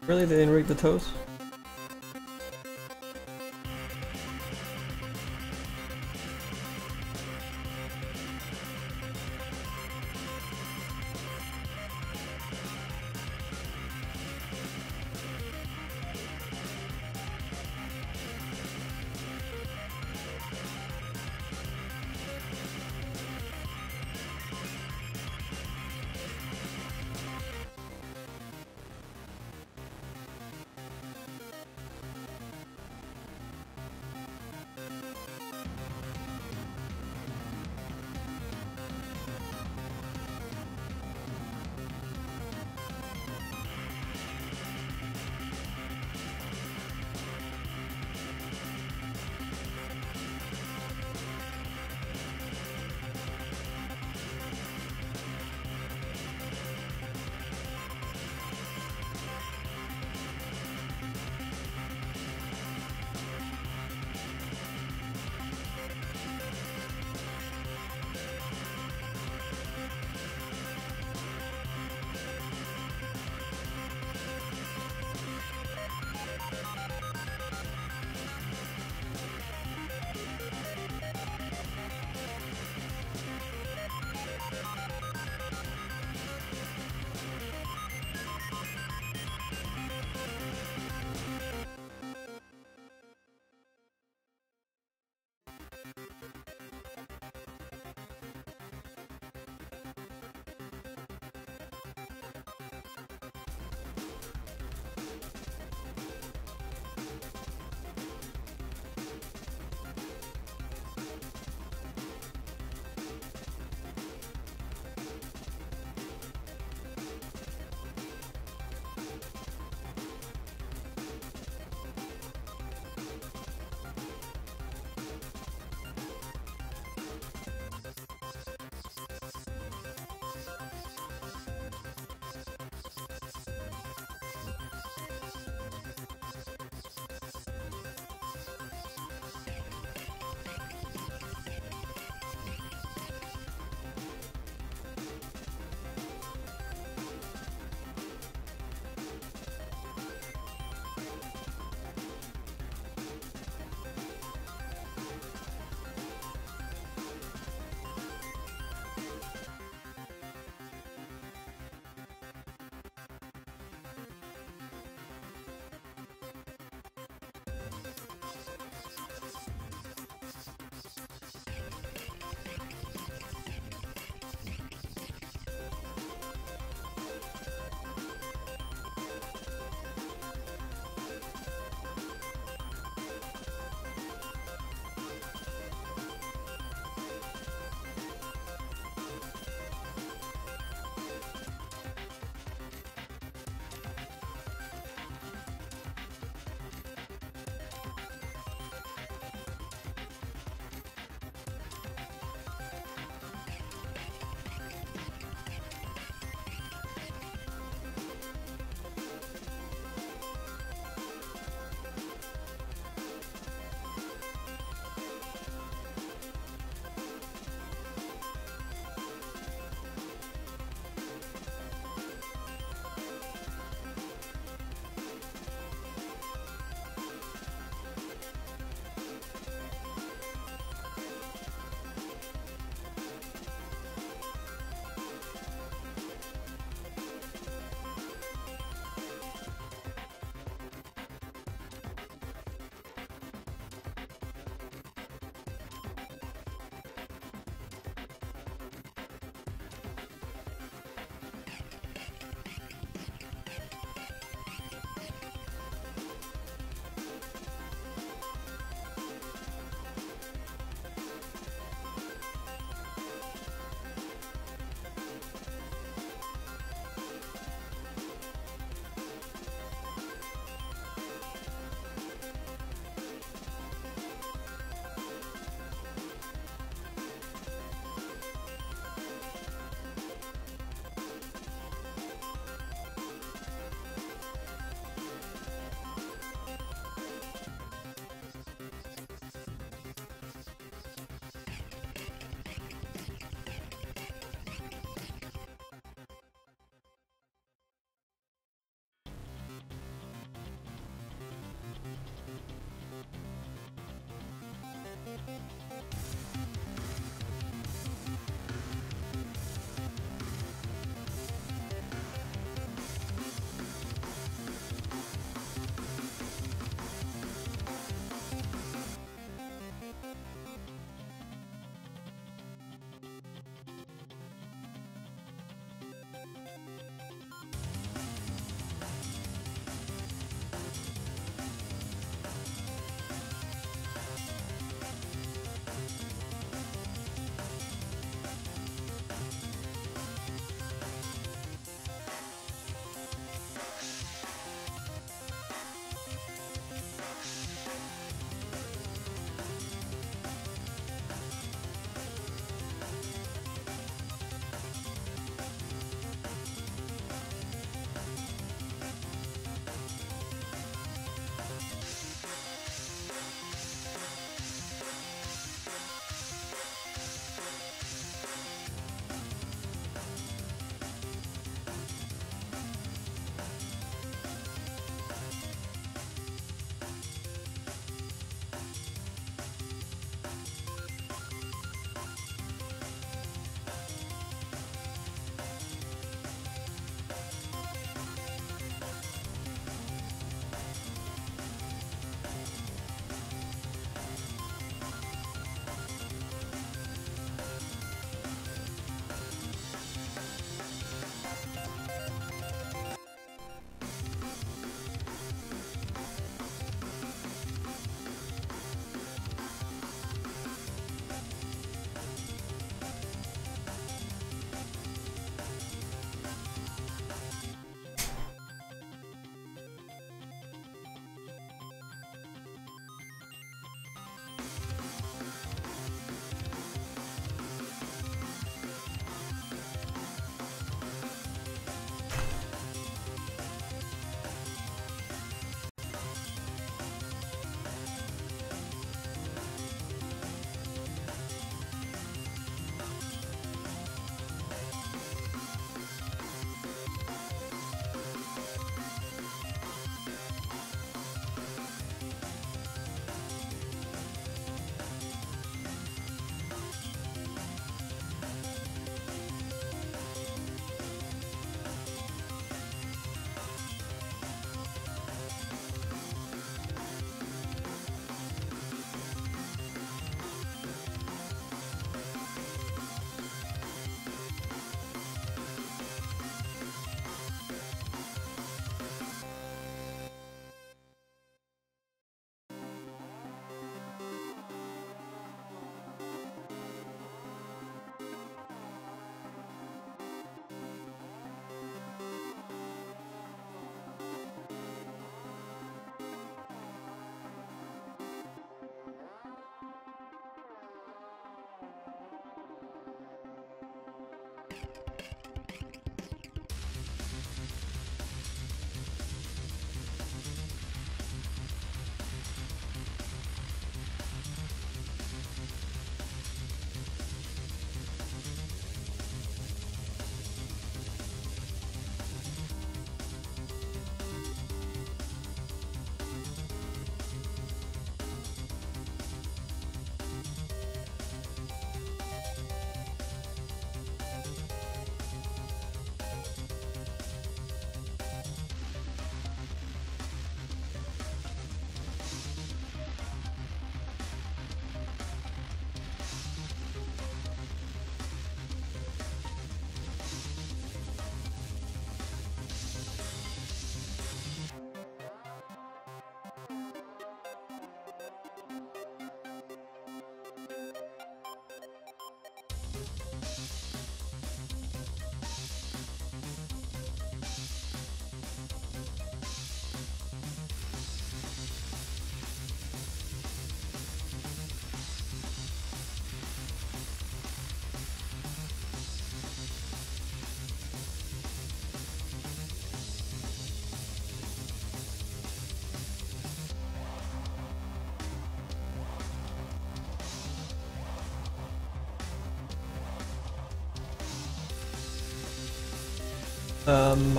Really? They didn't rig the toes?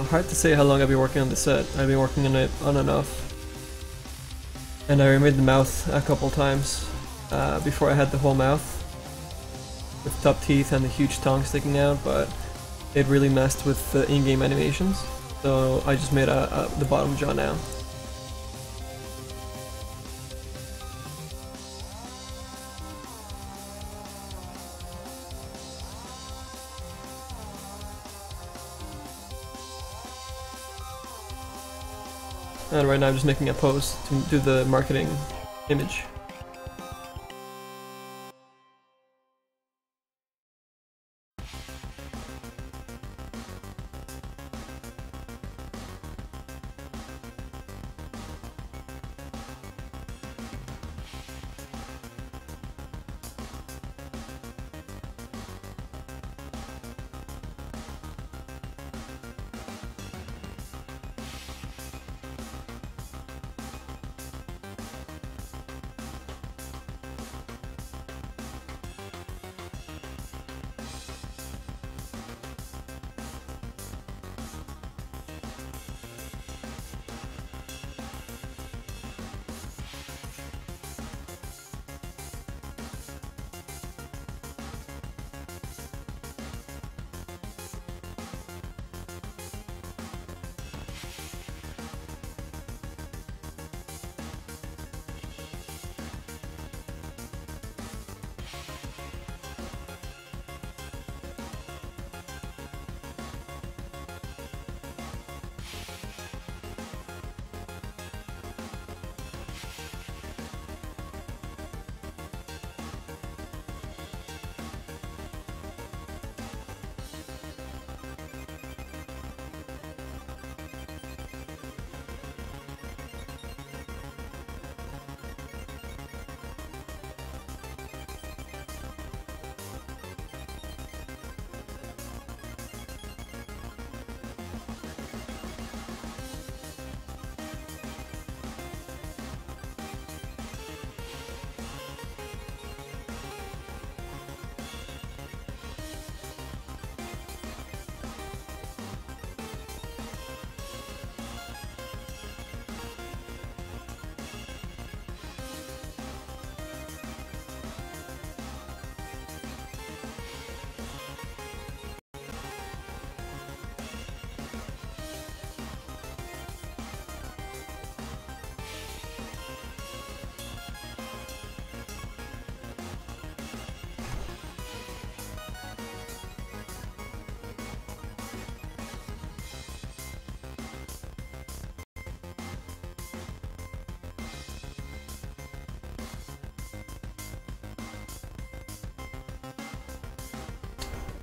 Hard to say how long I've been working on the set. I've been working on it on and off. And I remade the mouth a couple times before I had the whole mouth with top teeth and the huge tongue sticking out, but it really messed with the in-game animations. So I just made the bottom jaw now. And right now I'm just making a post to do the marketing image.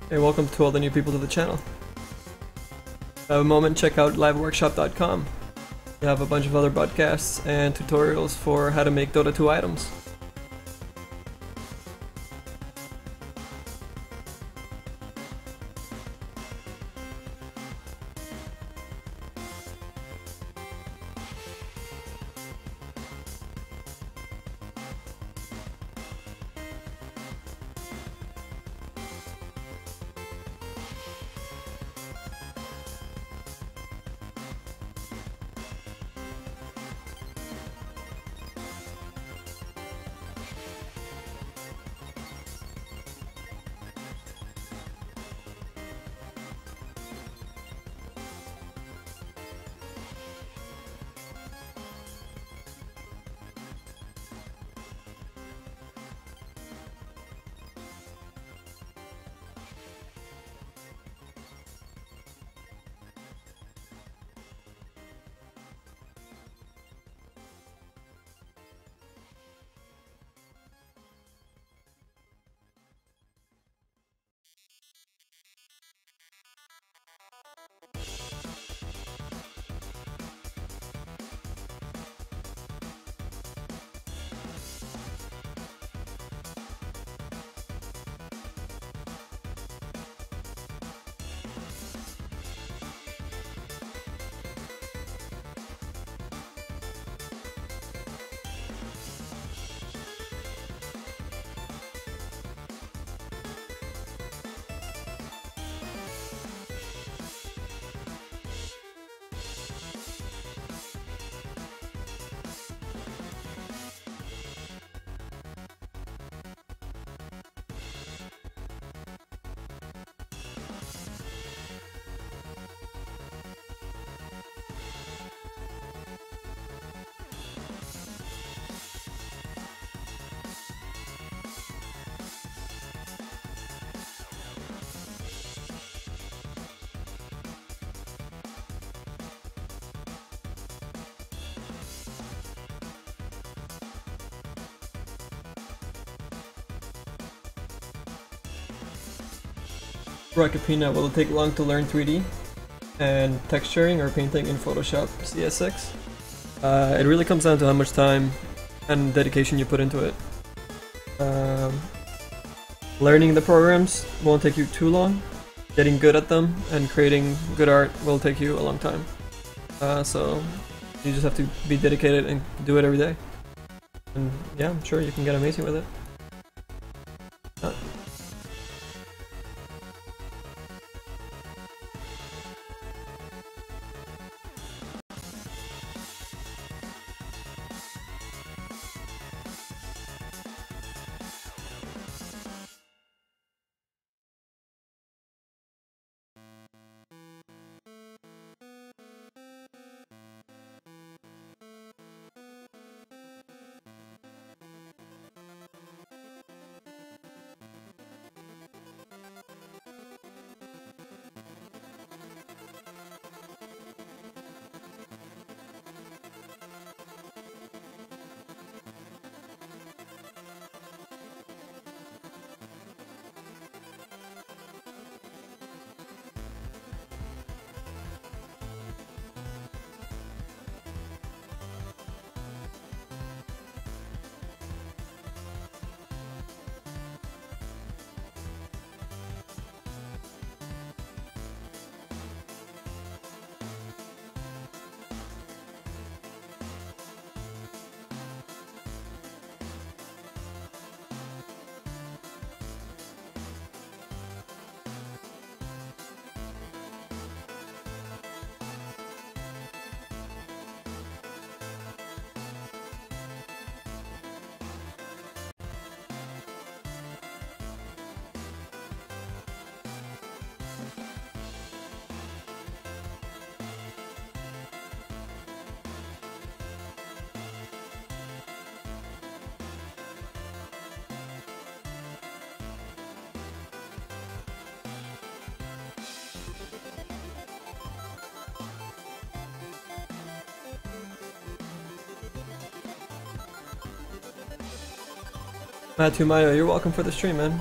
Hey, welcome to all the new people to the channel. If you have a moment, check out LiveWorkshop.com. We have a bunch of other podcasts and tutorials for how to make Dota 2 items. Rockapina, will it take long to learn 3D and texturing or painting in Photoshop CS6? It really comes down to how much time and dedication you put into it. Learning the programs won't take you too long. Getting good at them and creating good art will take you a long time. So you just have to be dedicated and do it every day. And yeah, I'm sure you can get amazing with it. Matthew Mayo, you're welcome for the stream, man.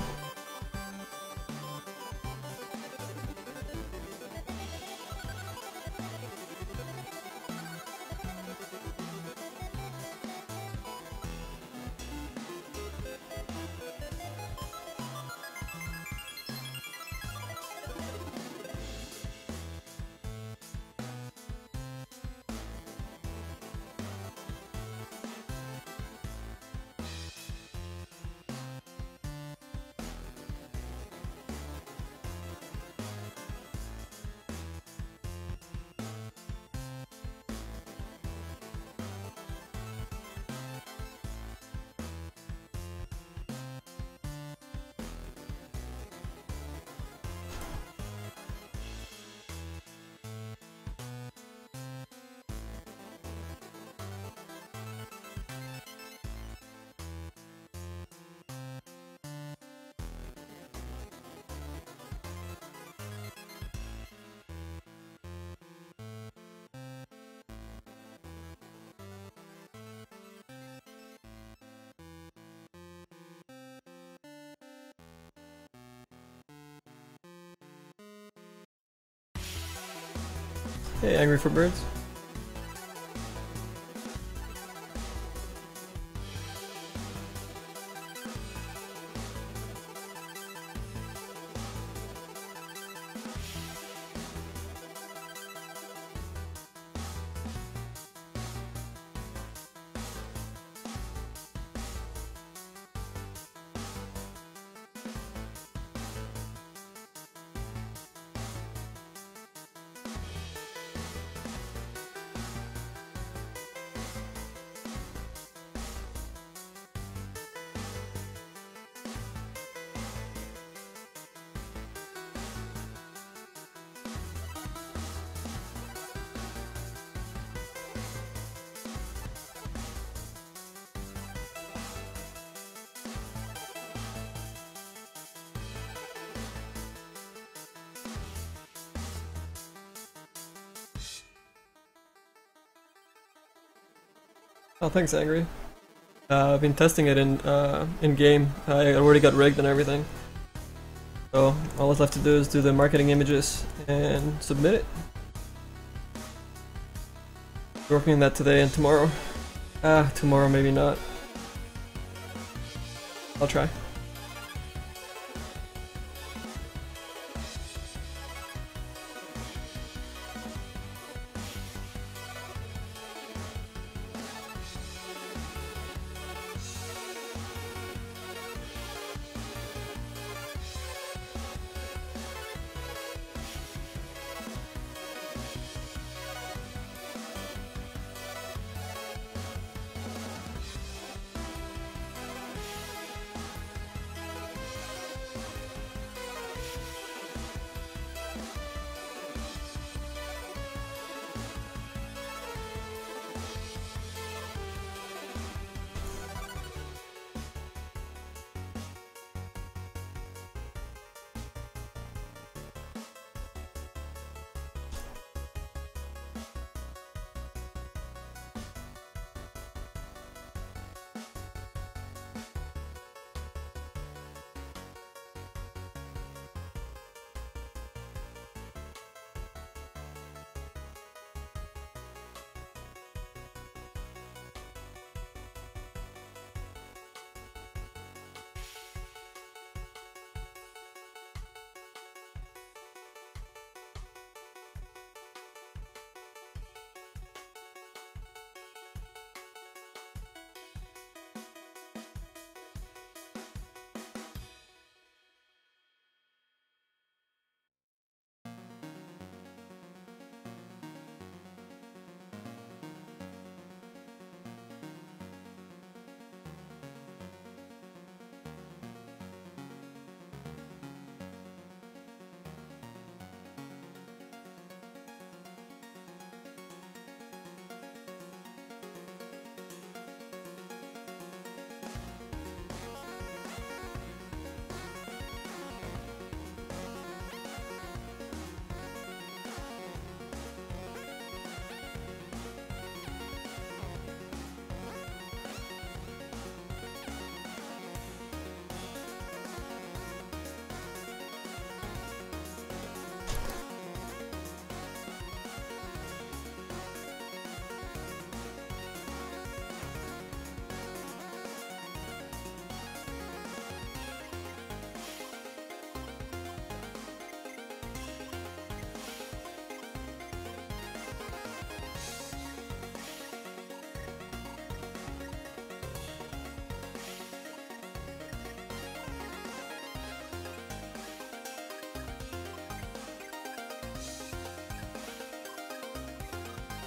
Hey, Angry for Birds. Oh, thanks, Angry. I've been testing it in game. I already got rigged and everything. So all that's left to do is do the marketing images and submit it. Working on that today and tomorrow. Tomorrow maybe not. I'll try.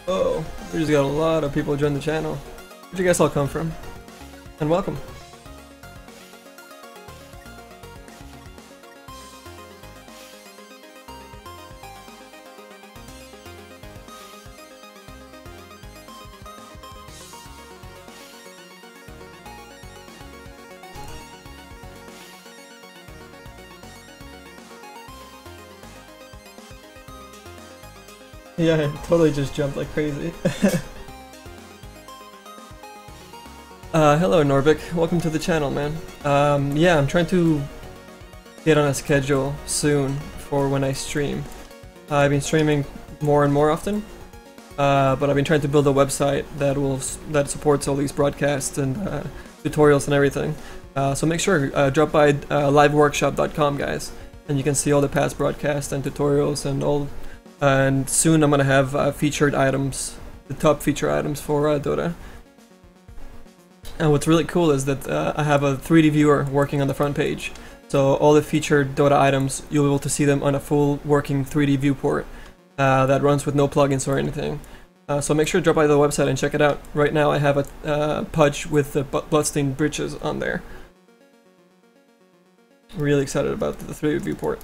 Oh, we just got a lot of people join the channel. Where'd you guys all come from? And welcome. Yeah, it totally just jumped like crazy. Hello Norbik, welcome to the channel, man. Yeah, I'm trying to get on a schedule soon for when I stream. I've been streaming more and more often, but I've been trying to build a website that supports all these broadcasts and tutorials and everything. So make sure drop by LiveWorkshop.com, guys, and you can see all the past broadcasts and tutorials and all. And soon I'm gonna have featured items, the top feature items for Dota. And what's really cool is that I have a 3D viewer working on the front page. So all the featured Dota items, you'll be able to see them on a full working 3D viewport that runs with no plugins or anything. So make sure to drop by the website and check it out. Right now I have a Pudge with the bloodstained breeches on there. Really excited about the 3D viewport.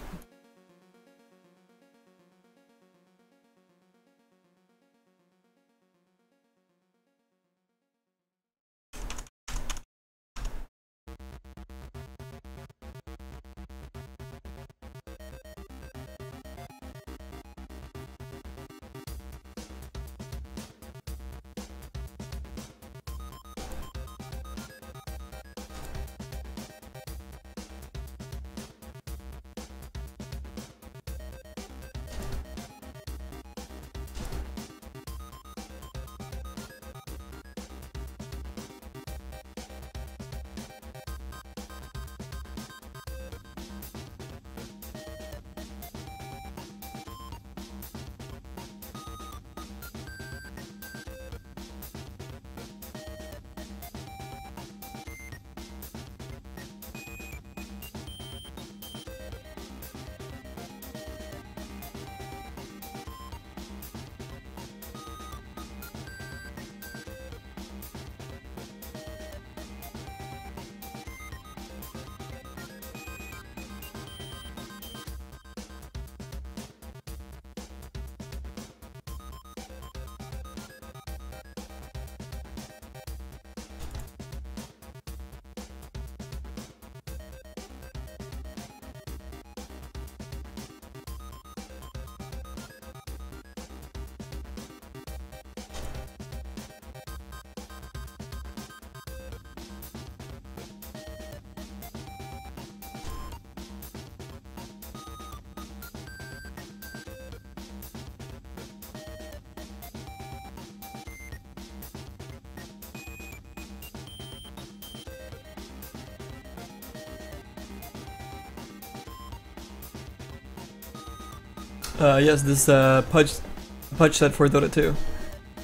Yes, this pudge set for Dota 2.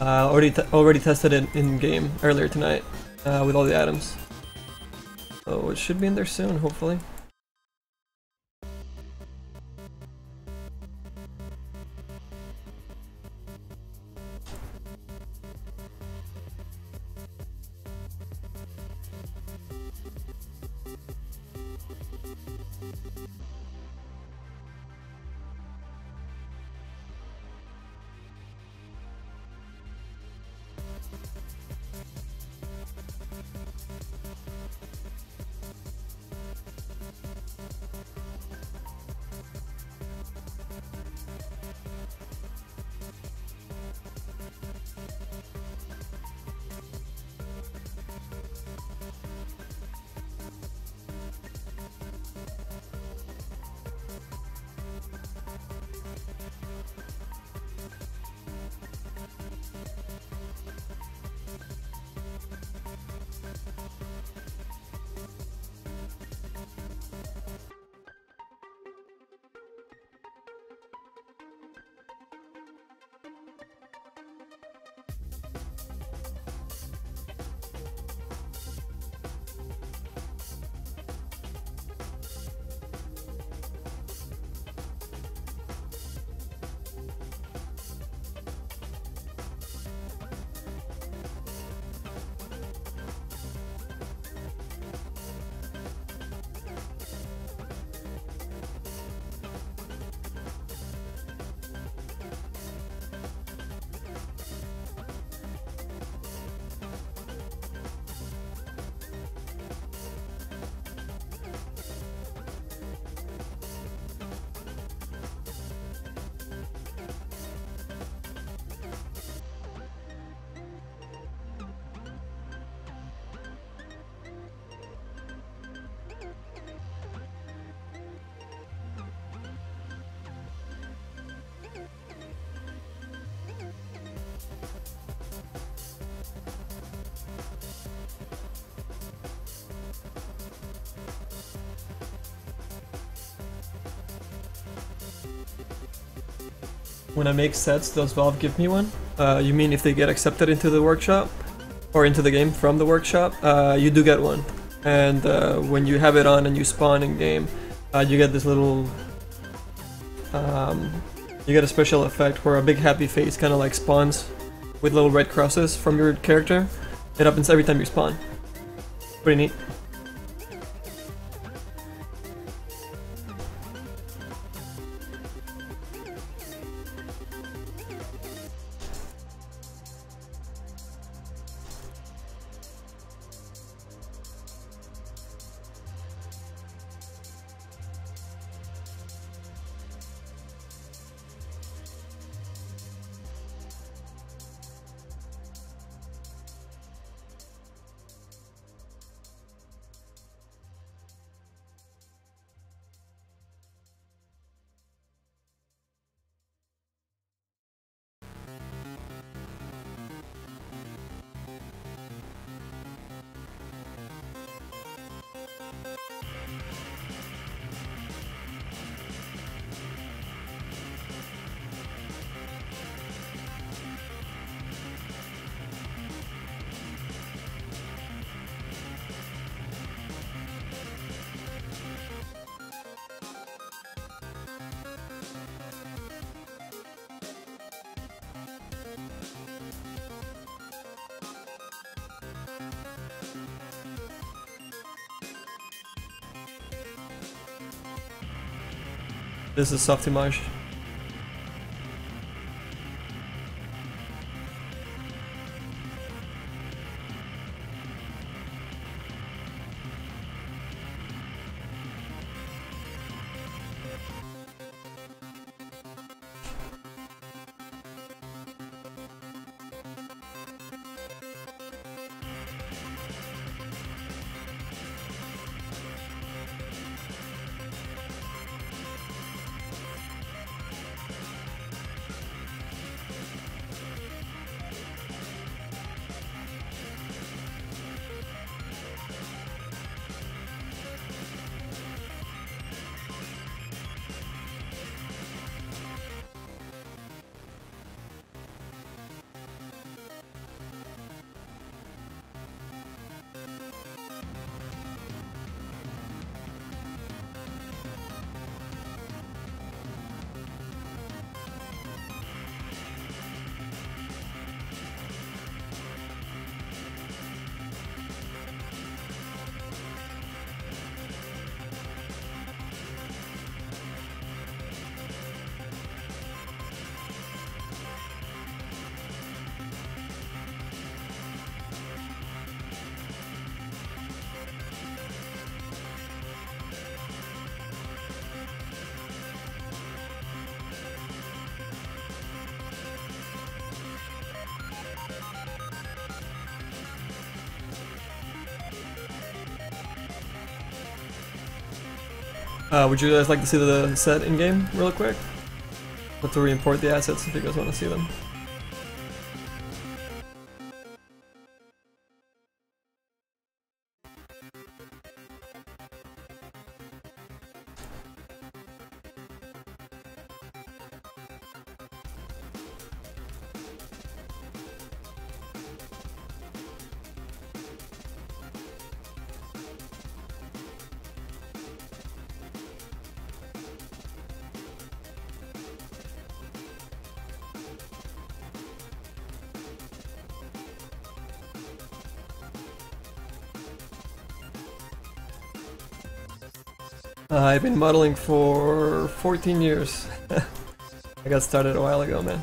Already tested it in game earlier tonight with all the items. So it should be in there soon, hopefully. When I make sets, does Valve give me one? You mean if they get accepted into the workshop? Or into the game from the workshop? You do get one. And when you have it on and you spawn in game, you get this little... you get a special effect where a big happy face kind of like spawns with little red crosses from your character. It happens every time you spawn. Pretty neat. This is softimage. Would you guys like to see the set in-game real quick? Let's re-import the assets if you guys want to see them. I've been modeling for 14 years. I got started a while ago, man.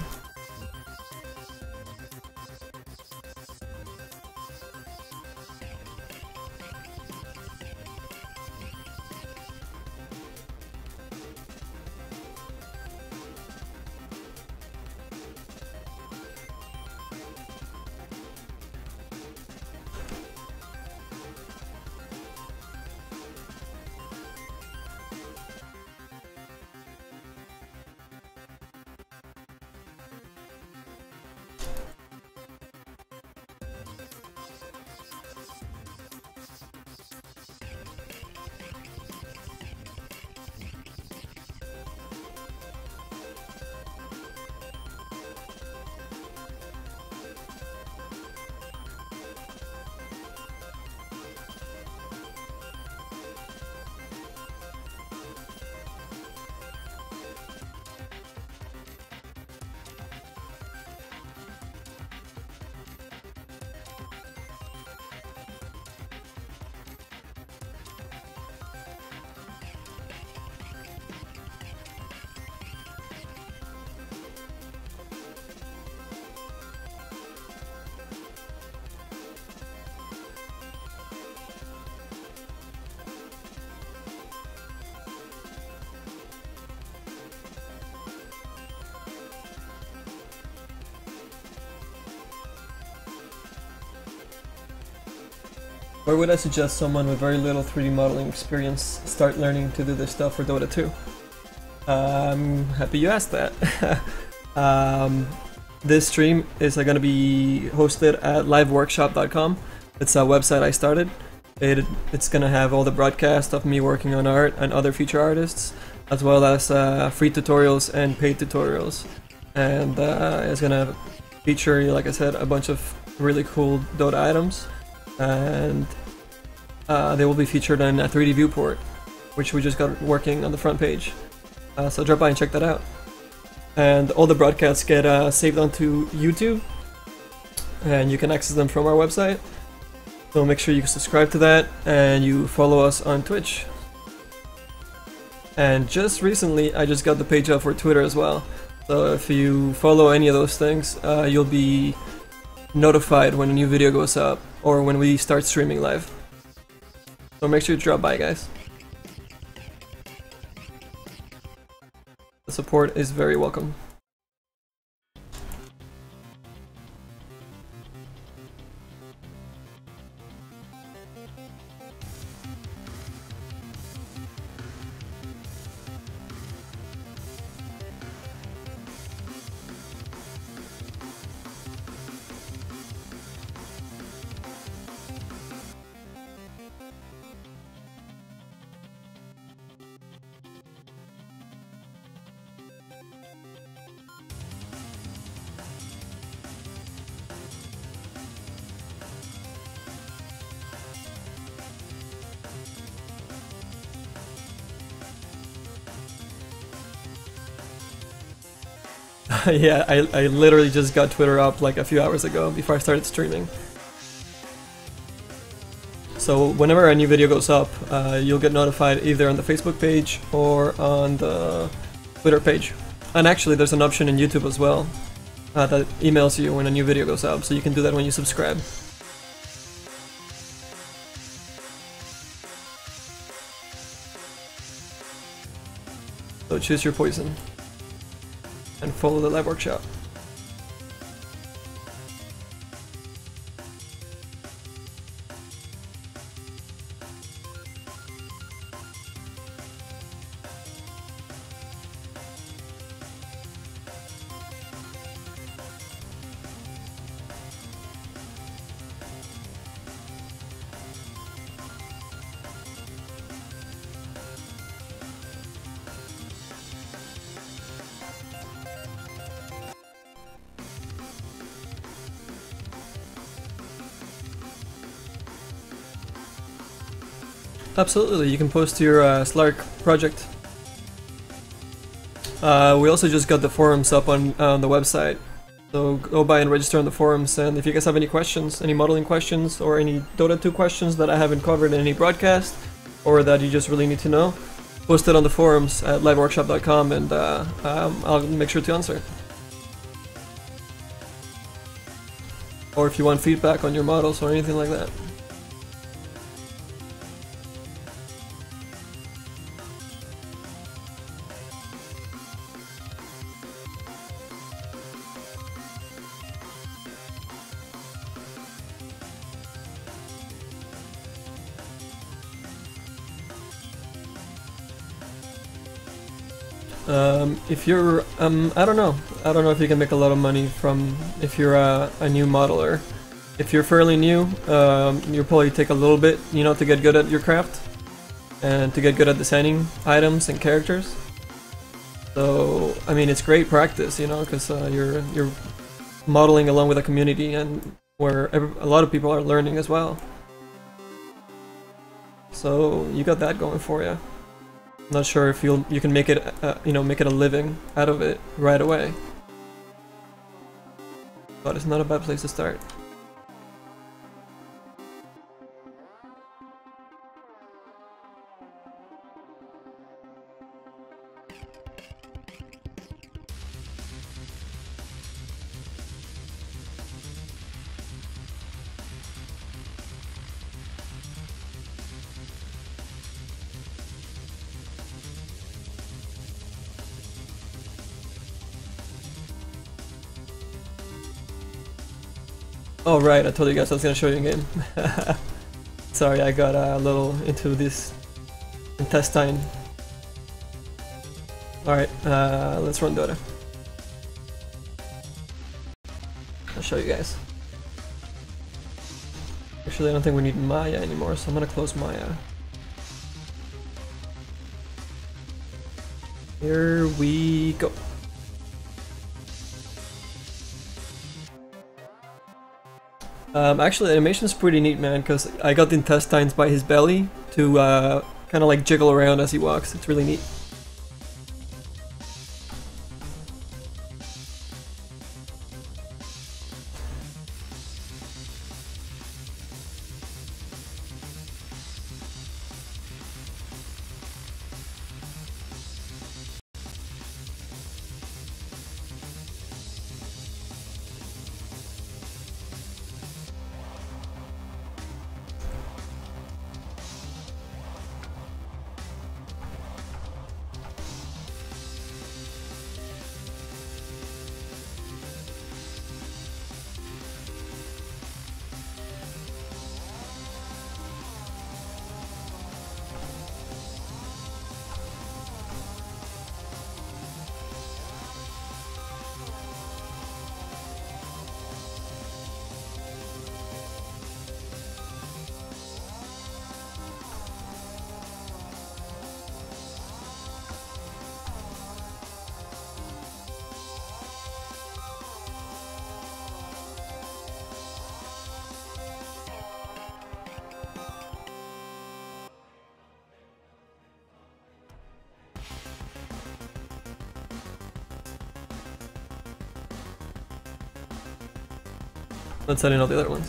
Where would I suggest someone with very little 3D modeling experience start learning to do this stuff for Dota 2? I'm happy you asked that. This stream is going to be hosted at LiveWorkshop.com. It's a website I started. It's going to have all the broadcasts of me working on art and other feature artists, as well as free tutorials and paid tutorials. And it's going to feature, like I said, a bunch of really cool Dota items. And they will be featured in a 3D viewport, which we just got working on the front page. So drop by and check that out. And all the broadcasts get saved onto YouTube, and you can access them from our website. So make sure you subscribe to that, and you follow us on Twitch. And just recently, I just got the page up for Twitter as well. So if you follow any of those things, you'll be notified when a new video goes up or when we start streaming live. So make sure to drop by, guys. The support is very welcome. Yeah, I literally just got Twitter up like a few hours ago before I started streaming. So whenever a new video goes up, you'll get notified either on the Facebook page or on the Twitter page. And actually there's an option in YouTube as well that emails you when a new video goes up, so you can do that when you subscribe. So choose your poison and follow the LiveWorkshop. Absolutely, you can post to your Slark project. We also just got the forums up on the website, so go by and register on the forums, and if you guys have any questions, any modeling questions, or any Dota 2 questions that I haven't covered in any broadcast, or that you just really need to know, post it on the forums at liveworkshop.com, and I'll make sure to answer. Or if you want feedback on your models or anything like that. If you're, I don't know if you can make a lot of money from, if you're a new modeler. If you're fairly new, you'll probably take a little bit, you know, to get good at your craft, and to get good at designing items and characters. So, I mean, it's great practice, you know, because you're modeling along with a community, and where a lot of people are learning as well. So, you got that going for you. Not sure if you can make it, you know, make it a living out of it right away. But it's not a bad place to start. Oh right, I told you guys I was gonna show you a game. Sorry, I got a little into this intestine. Alright, let's run Dota. I'll show you guys. Actually, I don't think we need Maya anymore, so I'm gonna close Maya. Here we go. Actually, the animation's pretty neat, man, because I got the intestines by his belly to kind of like jiggle around as he walks. It's really neat. Let's set in all the other ones.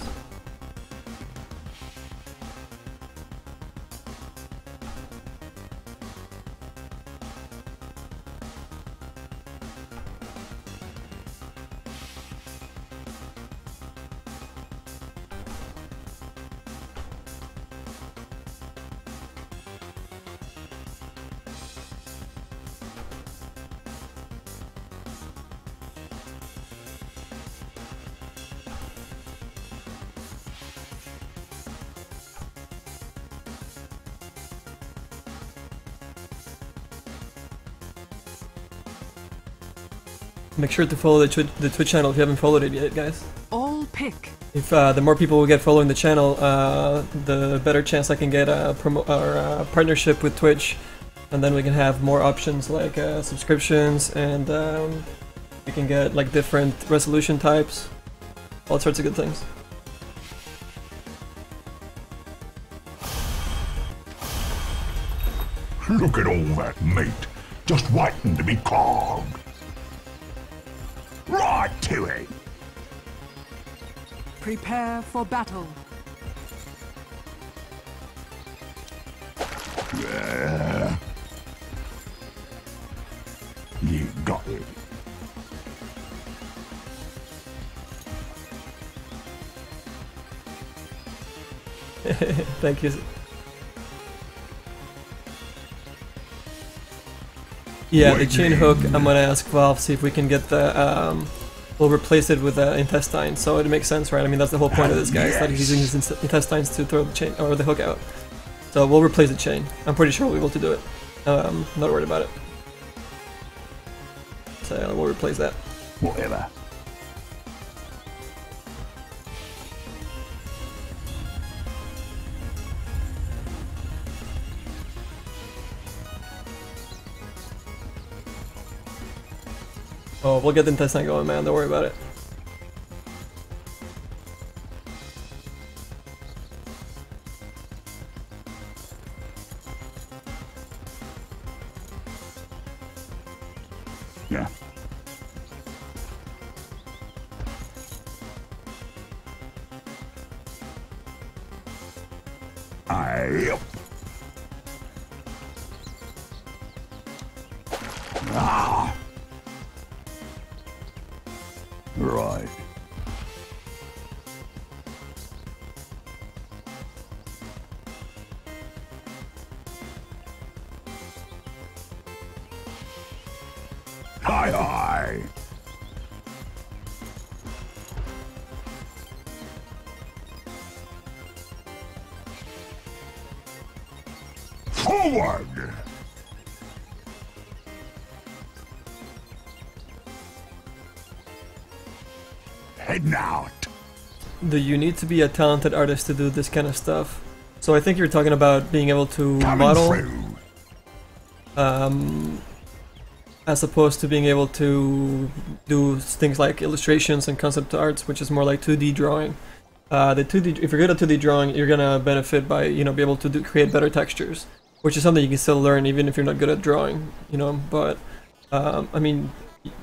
Make sure to follow the Twitch channel if you haven't followed it yet, guys. All pick. If the more people we get following the channel, the better chance I can get a partnership with Twitch, and then we can have more options like subscriptions, and we can get like different resolution types, all sorts of good things. Look at all that meat, just waiting to be carved. Right to it. Prepare for battle. Yeah. You got it. Thank you. Yeah, the chain hook, I'm gonna ask Valve, see if we can get the, we'll replace it with the intestine, so it makes sense, right? I mean, that's the whole point of this guy, is that he's using his intestines to throw the chain, or the hook out. So we'll replace the chain. I'm pretty sure we'll be able to do it. Not worried about it. So we'll replace that. Whatever. Oh, we'll get the intestine going, man, don't worry about it. Yeah. Yep. Ah. Right. Hi, hi. Forward. Heading out. Do you need to be a talented artist to do this kind of stuff? So I think you're talking about being able to model, as opposed to being able to do things like illustrations and concept arts, which is more like 2D drawing. The 2D, if you're good at 2D drawing, you're gonna benefit by, you know, be able to create better textures, which is something you can still learn even if you're not good at drawing, you know. But I mean,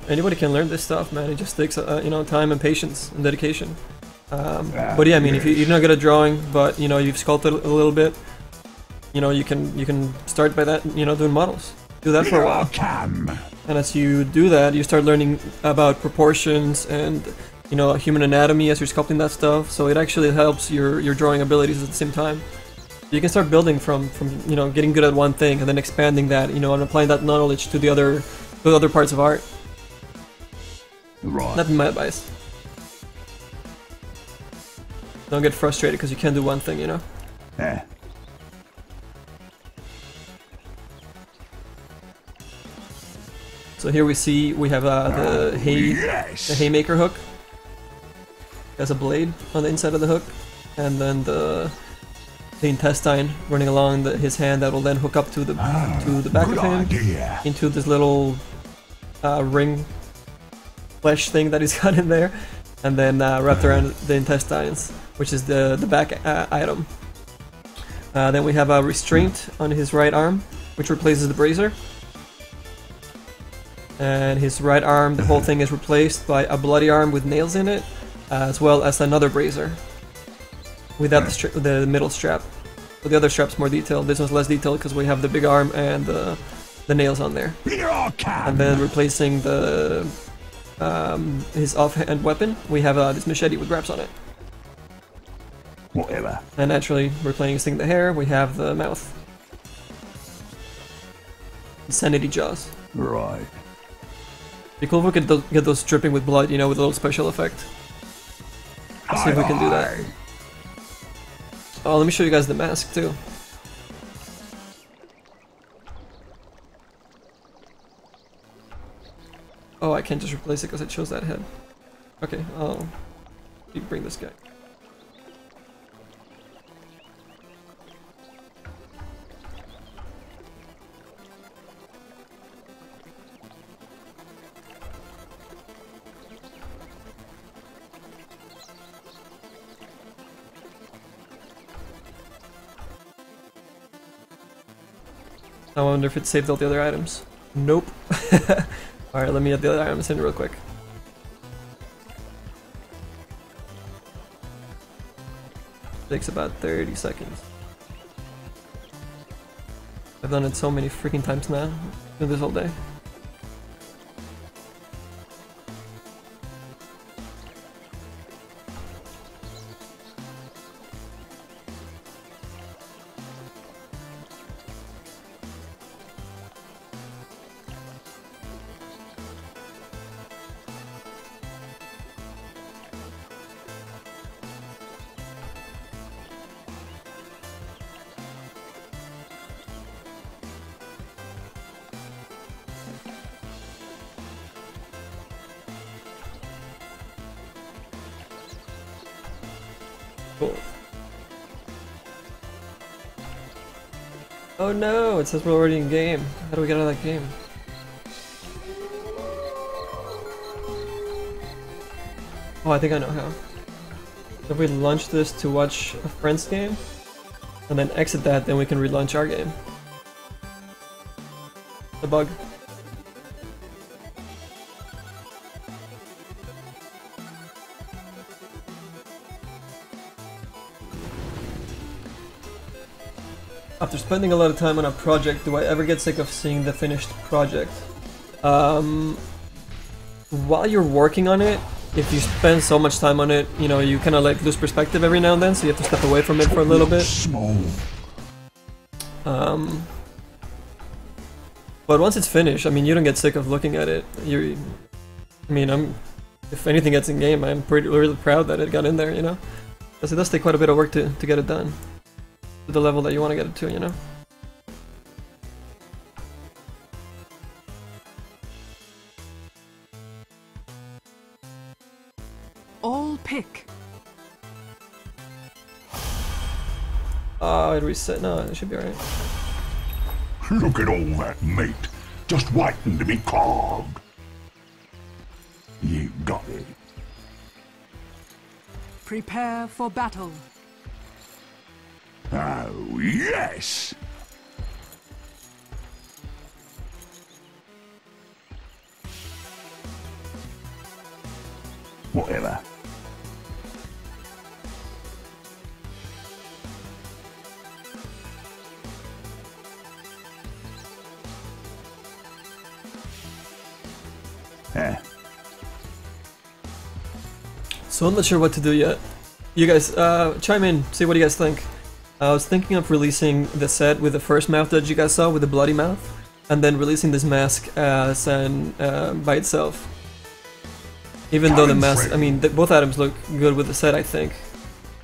anybody can learn this stuff, man. It just takes you know, time and patience and dedication. But yeah, I mean, if you're not good at drawing, but you know, you've sculpted a little bit, you know, you can start by that, you know, doing models. Do that for a while, and as you do that, you start learning about proportions and, you know, human anatomy as you're sculpting that stuff. So it actually helps your drawing abilities at the same time. You can start building from you know, getting good at one thing and then expanding that, you know, and applying that knowledge to the other parts of art. Right. That'd be my advice. Don't get frustrated because you can't do one thing, you know? Yeah. So here we have the haymaker hook. There's a blade on the inside of the hook, and then the intestine running along his hand that will then hook up to the back of him into this little ring flesh thing that he's got in there, and then wrapped around the intestines, which is the back item. Then we have a restraint on his right arm, which replaces the brazier. And his right arm, the whole thing is replaced by a bloody arm with nails in it, as well as another brazier without the middle strap. So the other strap's more detailed. This one's less detailed because we have the big arm and the nails on there. And then replacing the his offhand weapon, we have this machete with grabs on it. Whatever. And naturally, replacing the hair, we have the mouth. Insanity jaws. Right. Be cool if we could get those dripping with blood, you know, with a little special effect. Let's see if we can do that. Oh, let me show you guys the mask too. Oh, I can't just replace it because it shows that head. Okay, I'll bring this guy. I wonder if it saved all the other items. Nope. Alright, let me get the other items in real quick. Takes about 30 seconds. I've done it so many freaking times now. Do this all day. Cool. Oh no, it says we're already in game. How do we get out of that game? Oh, I think I know how. If we launch this to watch a friend's game, and then exit that, then we can relaunch our game. The bug. After spending a lot of time on a project, do I ever get sick of seeing the finished project? While you're working on it, if you spend so much time on it, you know, you kind of like lose perspective every now and then, so you have to step away from it for a little bit. But once it's finished, I mean, you don't get sick of looking at it. I mean, if anything gets in game, I'm really proud that it got in there, you know? Because it does take quite a bit of work to get it done. To the level that you want to get it to, you know? All pick. Oh, it reset. No, it should be alright. Look at all that meat, just waiting to be carved. You got it. Prepare for battle. Oh, yes! Whatever. So I'm not sure what to do yet. You guys, chime in, see what you guys think. I was thinking of releasing the set with the first mouth that you guys saw, with the bloody mouth, and then releasing this mask as an by itself. Even though the mask, I mean, both items look good with the set, I think,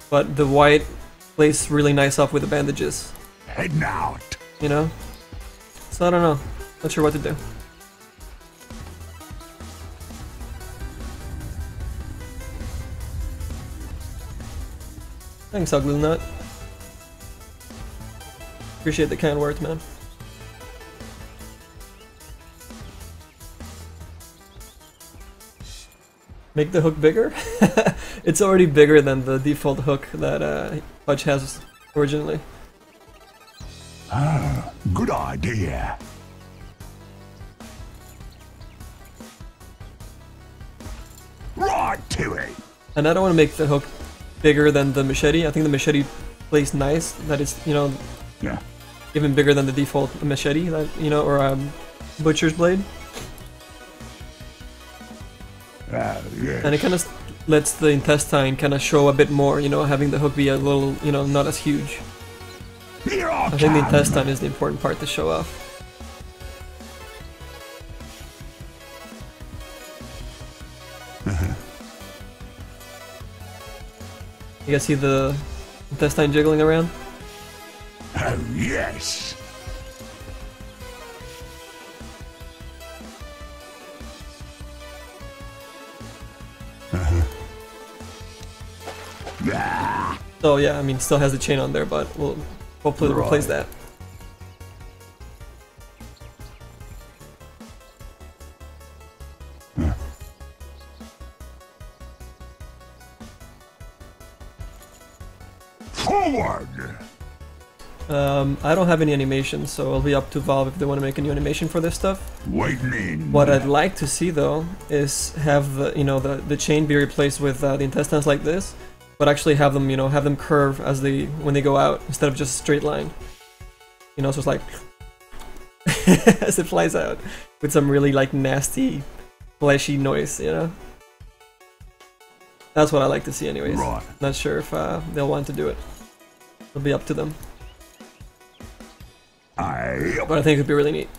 but the white plays really nice off with the bandages. Heading out. You know? So I don't know. Not sure what to do. Thanks, Ugly Nut. Appreciate the kind words, man. Make the hook bigger? It's already bigger than the default hook that Fudge has originally. Ah, good idea. Right to it. And I don't want to make the hook bigger than the machete. I think the machete plays nice. That is, you know, yeah, even bigger than the default machete, that, you know, or butcher's blade. Yes. And it kind of lets the intestine kind of show a bit more, you know, having the hook be a little, you know, not as huge. Here I think the intestine is the important part to show off. You guys see the intestine jiggling around? Oh, yes. So yeah, I mean, still has the chain on there, but we'll hopefully replace that. Forward. I don't have any animation, so it'll be up to Valve if they want to make a new animation for this stuff. Waiting in. What I'd like to see though is have the the chain be replaced with the intestines like this, but actually have them have them curve as when they go out instead of just straight line. So it's like as it flies out with some really like nasty, fleshy noise. That's what I like to see, anyways. Right. Not sure if they'll want to do it. It'll be up to them. But I think it'd be really neat.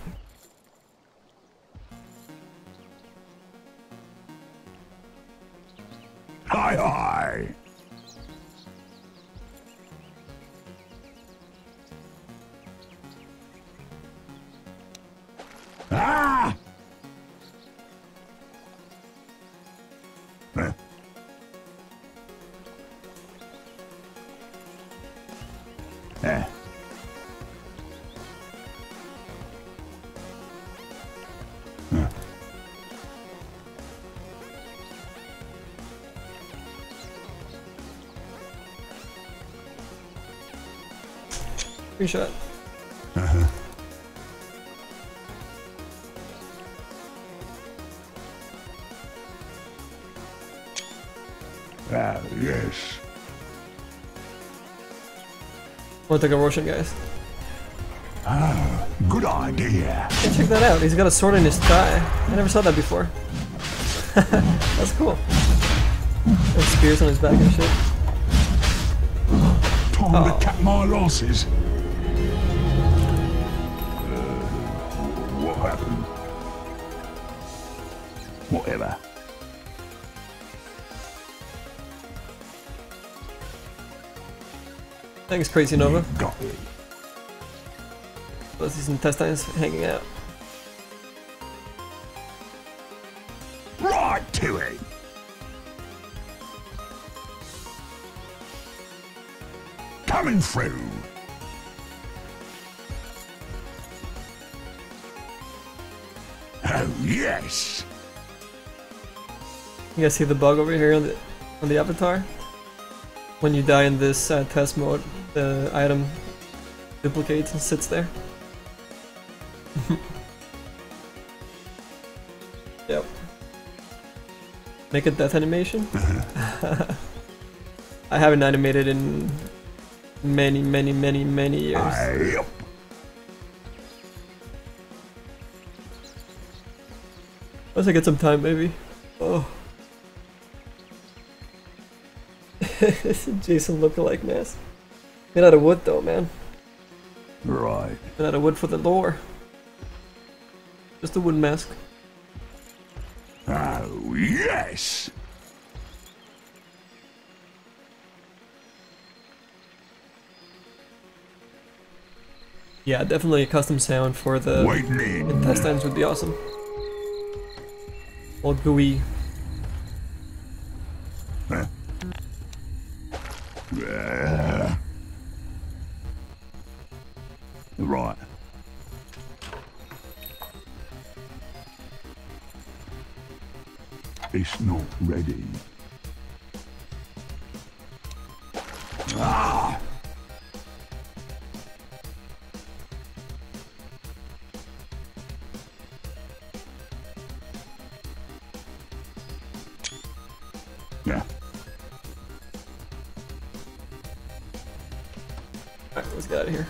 Hi, hi. Ah! Huh. Eh. Huh. Screenshot. Uh-huh. Ah, yes. Want to take a Roshan, guys? Ah, good idea. Yeah, check that out. He's got a sword in his thigh. I never saw that before. That's cool. And spears on his back and shit. Time to cut my losses. What happened? Whatever. Thanks, Crazy Nova. Got it. Those these intestines hanging out. Right to it. Coming through. Oh yes. You guys see the bug over here on the avatar? When you die in this test mode, the item duplicates and sits there. Yep. Make a death animation? I haven't animated in many years. Yep. Once I get some time, maybe. Oh. It's a Jason lookalike mask. Made out of wood though, man. Right. Made out of wood for the lore. Just a wood mask. Oh yes. Yeah, definitely a custom sound for the Waiting in. intestines would be awesome. All gooey. Huh. Right. It's not ready. Ah! Yeah. Alright, let's get out of here.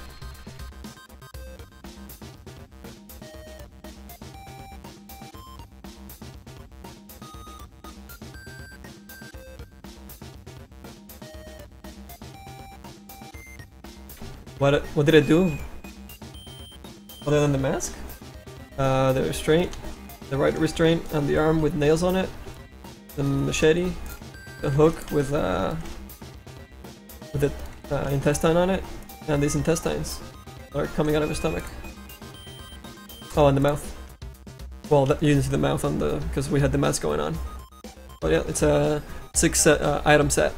What did it do? Other than the mask? The restraint, the right restraint on the arm with nails on it, the machete, the hook with the intestine on it, and these intestines are coming out of his stomach. Oh, and the mouth. Well, you didn't see the mouth on the because we had the mask going on. But yeah, it's a 6 item set.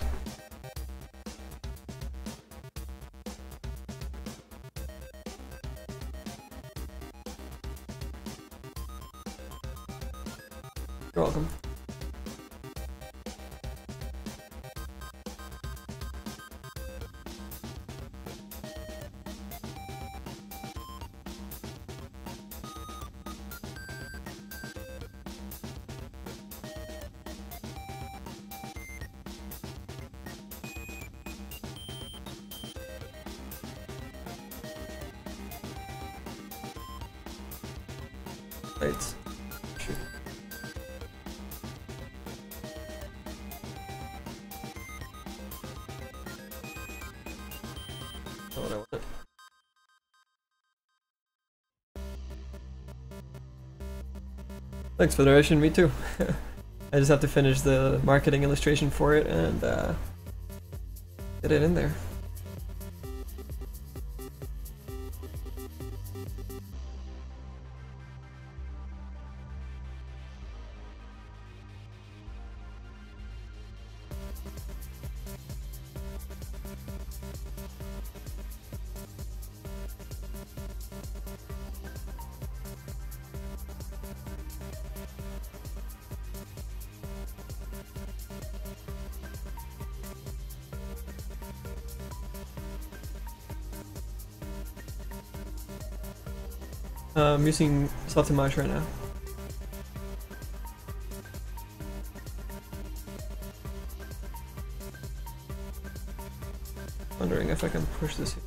You're welcome. Wait. Shoot. Not what I wanted. Thanks, Federation, me too. I just have to finish the marketing illustration for it and get it in there. I'm using softimage right now. Wondering if I can push this here.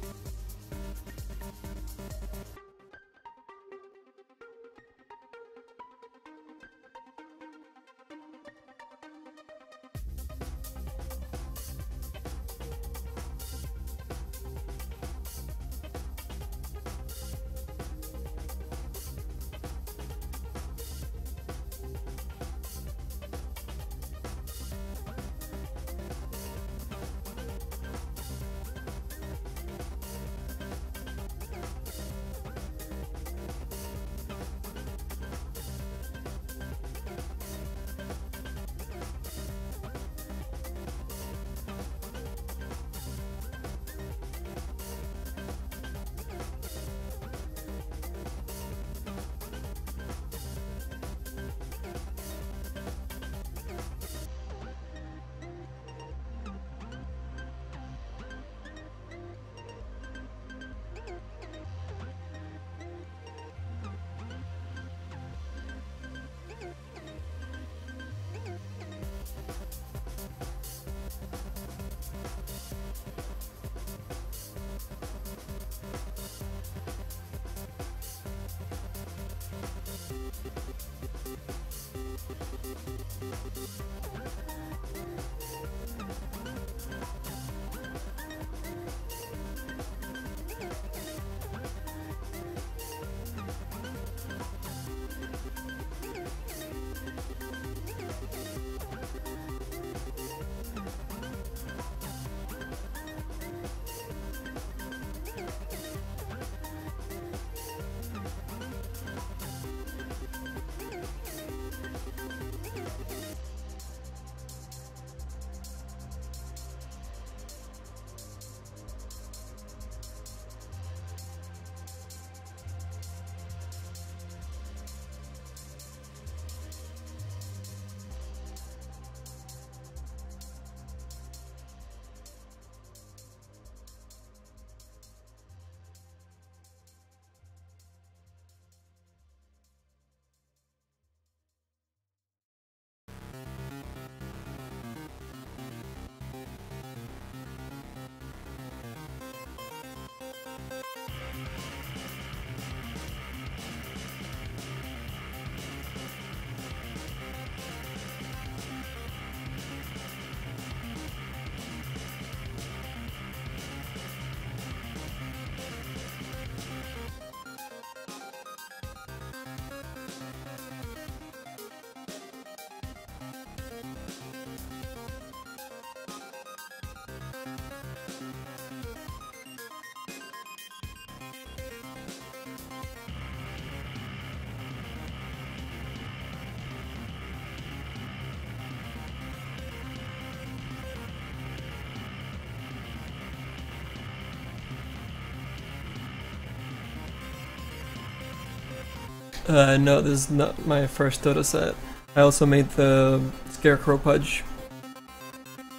No, this is not my first Dota set. I also made the Scarecrow Pudge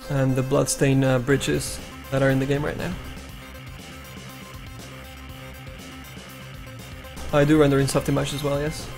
and the Bloodstain bridges that are in the game right now. I do render in softimage as well, yes.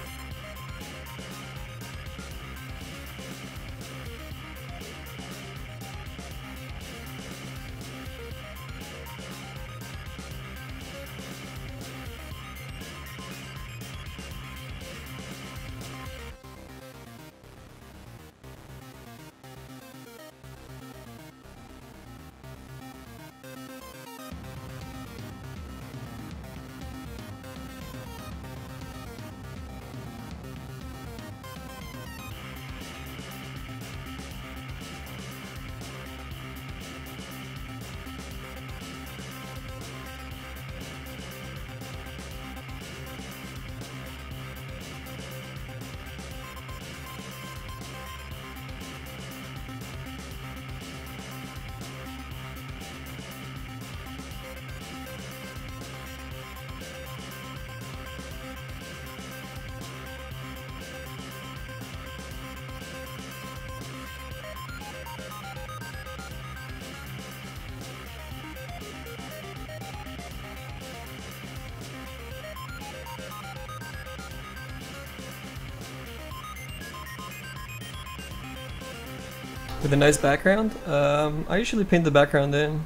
with a nice background. I usually paint the background in.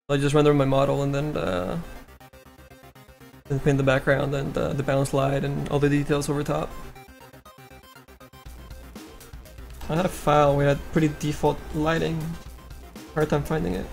I just render my model and then paint the background and the bounce light and all the details over top. I had a file we had pretty default lighting. Hard time finding it.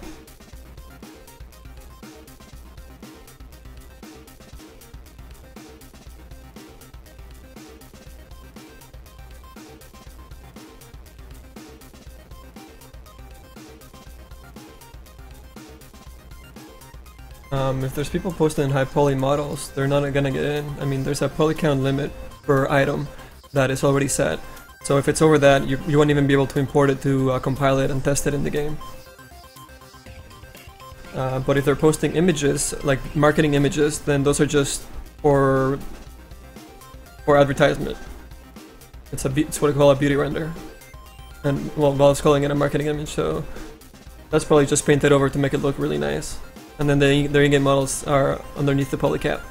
If there's people posting high poly models, they're not gonna get in. I mean, there's a poly count limit per item that is already set. So if it's over that, you won't even be able to import it to compile it and test it in the game. But if they're posting images, like marketing images, then those are just for advertisement. It's what I call a beauty render. And well, Valve's calling it a marketing image, so that's probably just painted over to make it look really nice. And then their in-game models are underneath the polycap.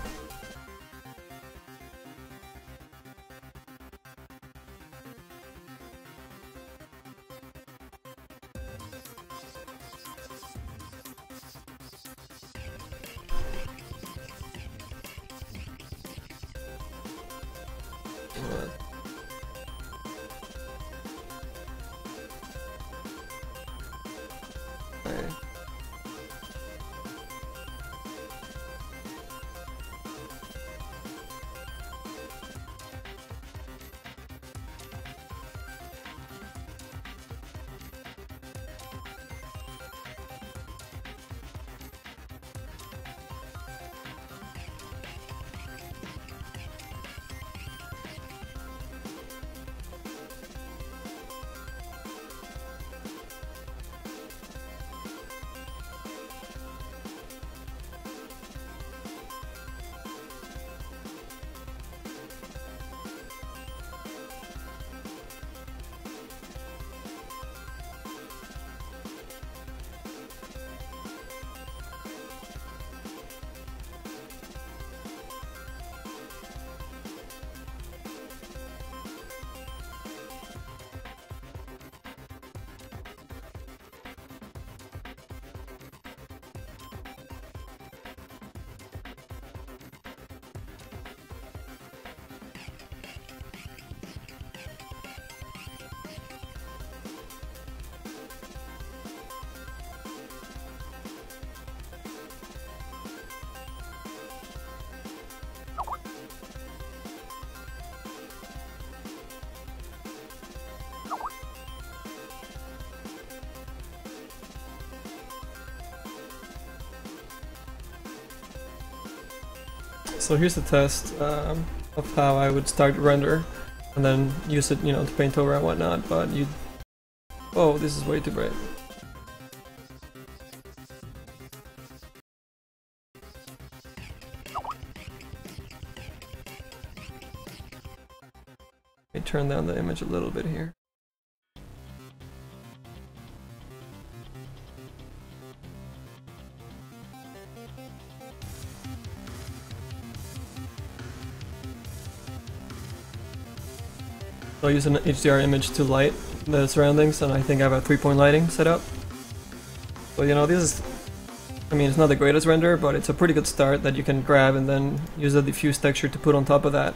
So here's the test of how I would start render and then use it, you know, to paint over and whatnot, but you... Oh, this is way too bright. Let me turn down the image a little bit here. I'll use an HDR image to light the surroundings, and I think I have a 3-point lighting set up. So you know, this is, I mean, it's not the greatest render, but it's a pretty good start that you can grab and then use the diffuse texture to put on top of that,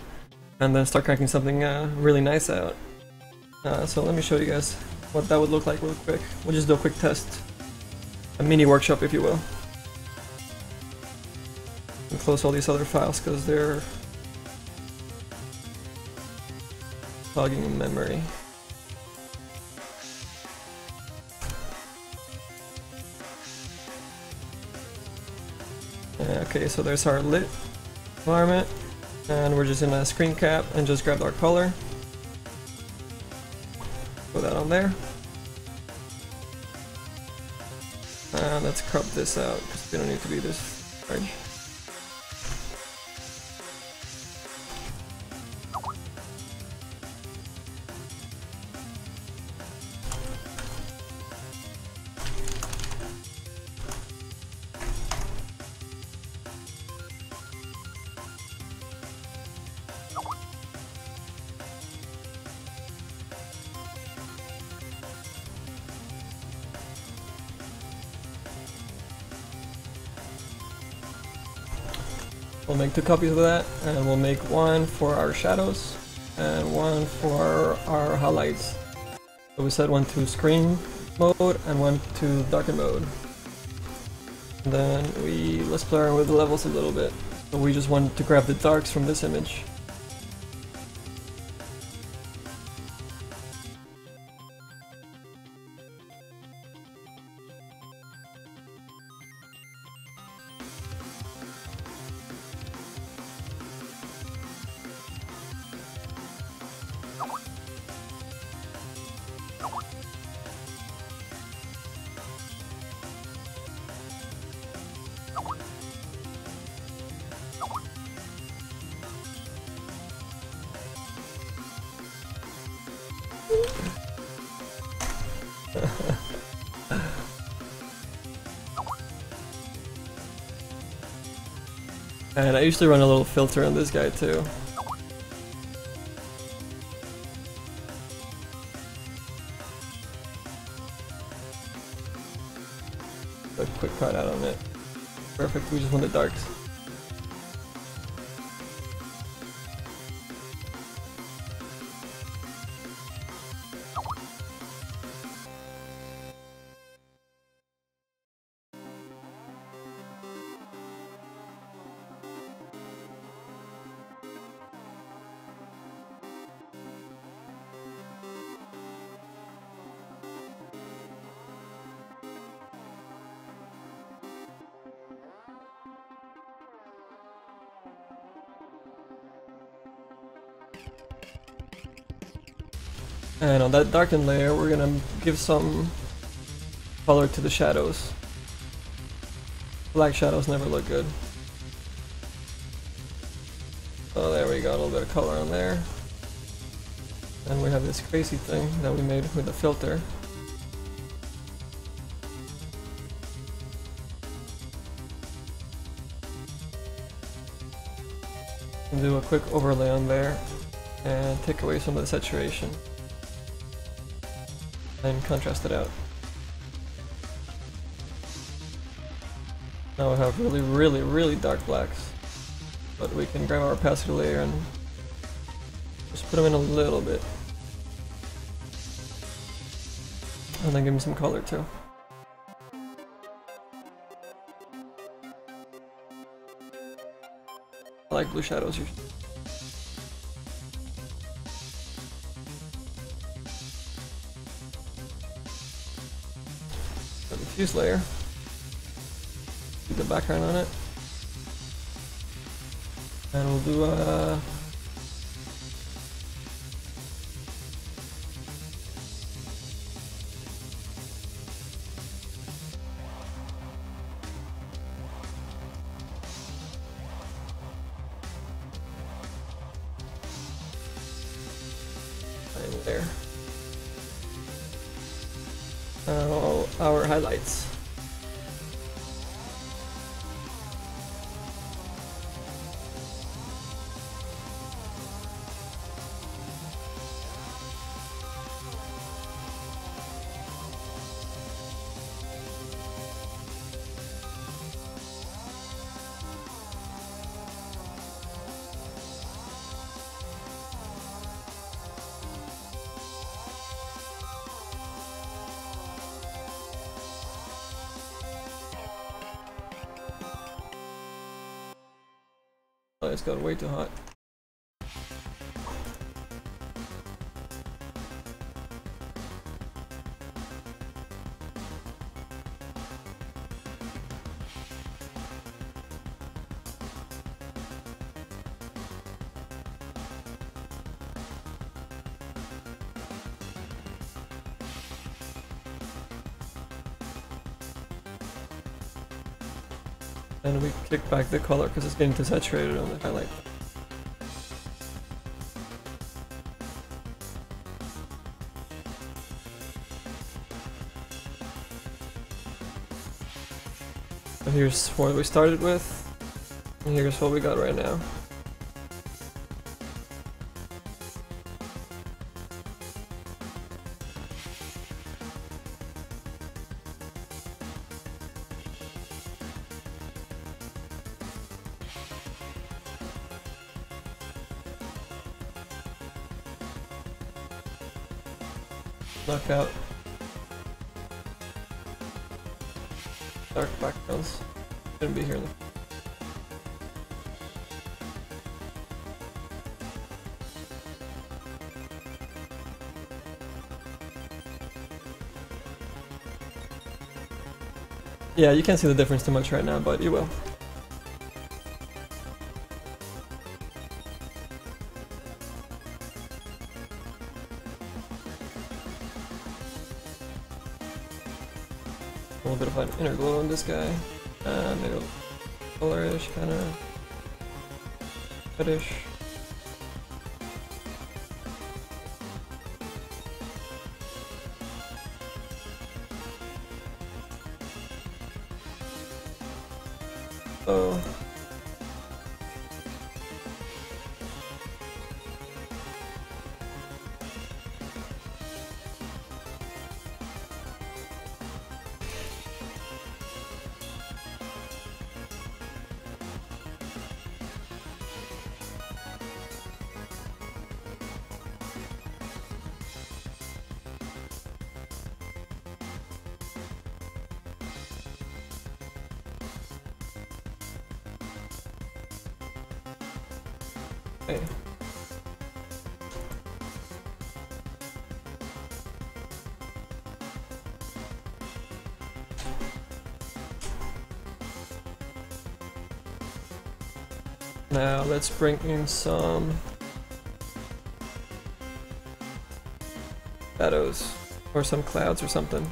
and then start cranking something really nice out. So let me show you guys what that would look like real quick. We'll just do a quick test. A mini workshop, if you will. And close all these other files because they're clogging in memory. Okay, so there's our lit environment, and we're just in a screen cap and just grab our color. Put that on there. And let's crop this out because we don't need to be this large. We'll make 2 copies of that, and we'll make 1 for our shadows and 1 for our highlights. So we set 1 to screen mode and 1 to darken mode. And then let's play around with the levels a little bit. So we just want to grab the darks from this image. And I usually run a little filter on this guy too. A quick cut out on it. Perfect, we just want the darks. And on that darkened layer, we're gonna give some color to the shadows. Black shadows never look good. So there we go, a little bit of color on there. And we have this crazy thing that we made with the filter. And do a quick overlay on there and take away some of the saturation. And contrast it out. Now we have really dark blacks, but we can grab our opacity layer and just put them in a little bit, and then give them some color too. I like blue shadows usually. Diffuse layer. Do the background on it. And we'll do a there. Now our highlights. Oh, it's got way too hot. And we kick back the color because it's getting too saturated on the highlight. So here's what we started with, and here's what we got right now. knock out dark backgrounds. Shouldn't be here in the yeah, you can't see the difference too much right now, but you will. A little bit of an inner glow on this guy. Maybe a little colorish, kind of reddish. Oh. Okay. Now let's bring in some shadows or some clouds or something.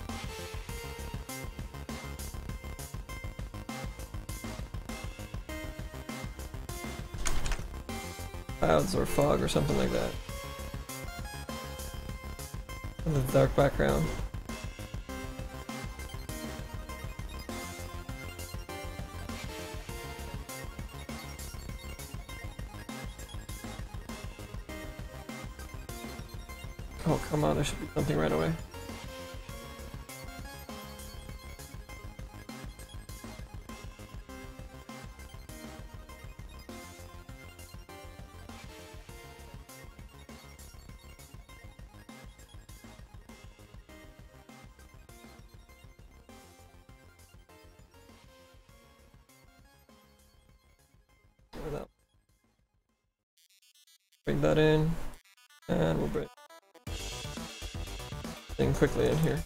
Clouds or fog or something like that. And the dark background. Oh, come on, there should be something right away. Bring that in, and we'll bring thing quickly in here.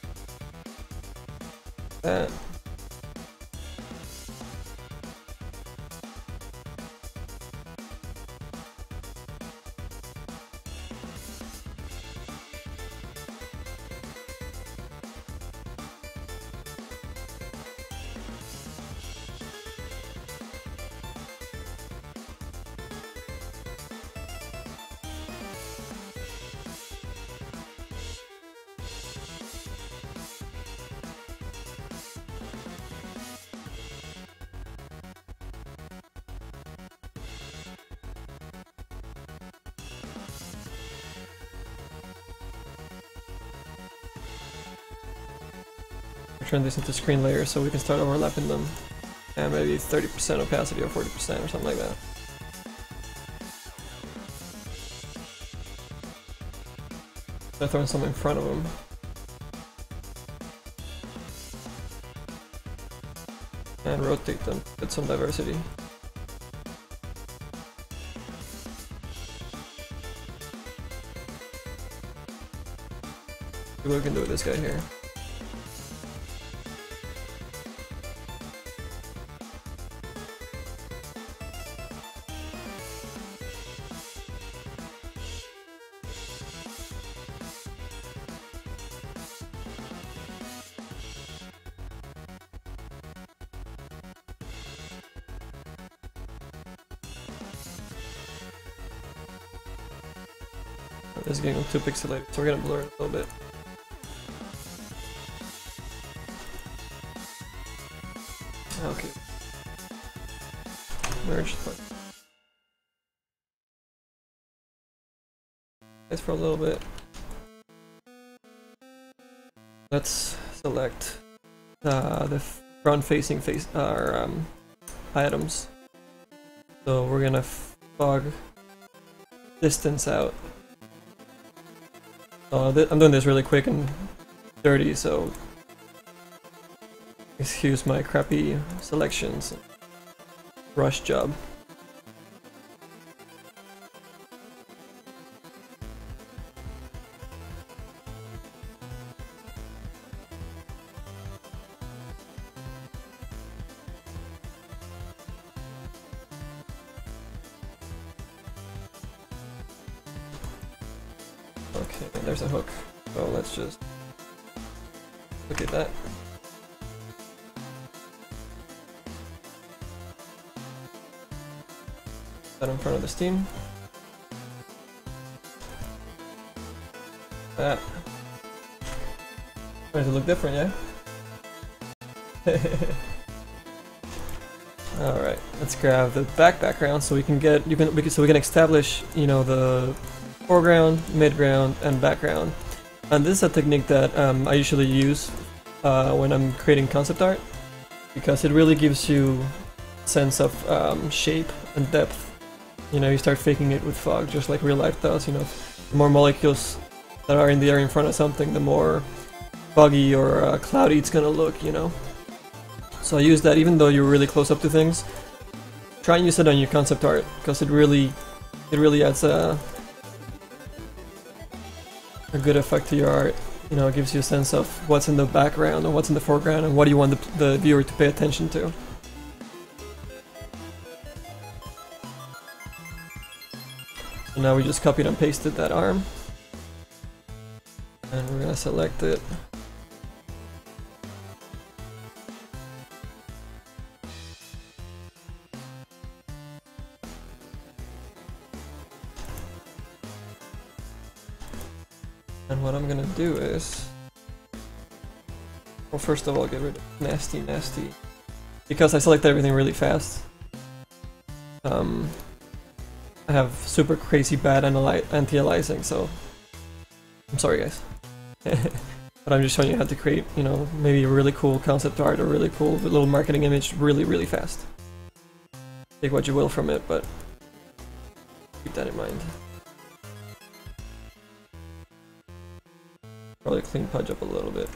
That. Turn this into screen layers so we can start overlapping them, and maybe 30% opacity or 40% or something like that. Start throwing some in front of them. And rotate them, get some diversity. See what we can do with this guy here. This is getting too pixelated, so we're gonna blur it a little bit. Okay. Merge. This for a little bit. Let's select the front-facing items. So we're gonna fog distance out I'm doing this really quick and dirty, so excuse my crappy selections. Rush job. Okay, there's a hook. So let's just look at that. That in front of the steam. That. Does it look different, yeah? All right, let's grab the background so we can establish, you know, the foreground, midground, and background. And this is a technique that I usually use when I'm creating concept art, because it really gives you a sense of shape and depth. You know, you start faking it with fog, just like real life does. You know, the more molecules that are in the air in front of something, the more foggy or cloudy it's gonna look. You know. So I use that even though you're really close up to things. Try and use it on your concept art, because it really adds a good effect to your art. You know, it gives you a sense of what's in the background and what's in the foreground and what do you want the viewer to pay attention to. So now we just copied and pasted that arm, and we're gonna select it. And what I'm gonna do is, well, first of all, get rid of nasty, because I selected everything really fast. I have super crazy bad anti-aliasing, so I'm sorry, guys. But I'm just showing you how to create, you know, maybe a really cool concept art or really cool little marketing image really fast. Take what you will from it, but keep that in mind. Probably clean Pudge up a little bit.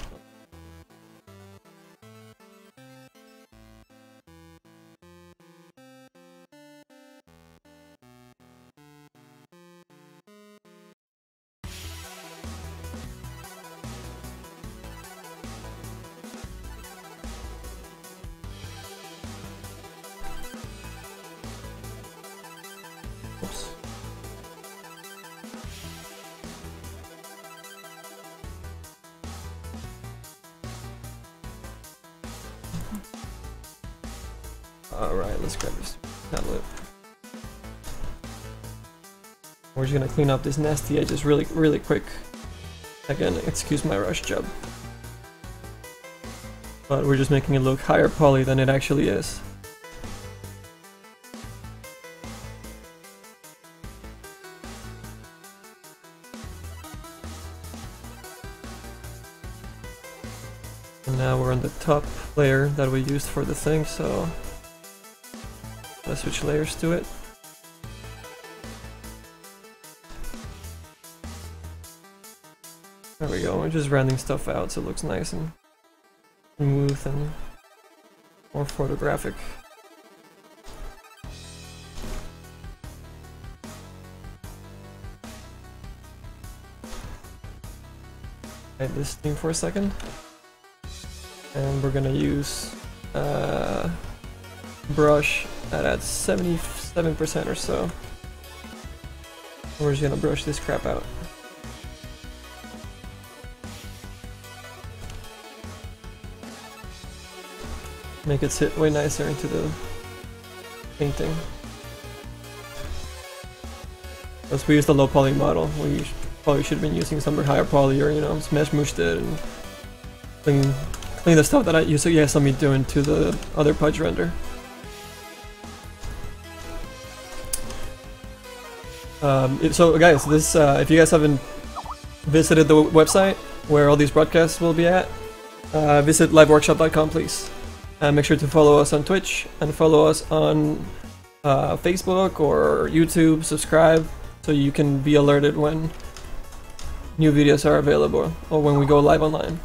Oops. Alright, let's grab this tablet. We're just gonna clean up this nasty edges really quick. Again, excuse my rush job. But we're just making it look higher poly than it actually is. And now we're on the top layer that we used for the thing, so let's switch layers to it. There we go, we're just rounding stuff out so it looks nice and smooth and more photographic. Hide this theme for a second. And we're gonna use brush at 77% or so. We're just gonna brush this crap out. Make it sit way nicer into the painting. As we used the low poly model, we probably should have been using some higher poly, or, you know, smash mushed it and clean the stuff that you saw me doing to the other Pudge render. So guys, this if you guys haven't visited the website where all these broadcasts will be at, visit liveworkshop.com, please. And make sure to follow us on Twitch and follow us on Facebook or YouTube. Subscribe so you can be alerted when new videos are available or when we go live online.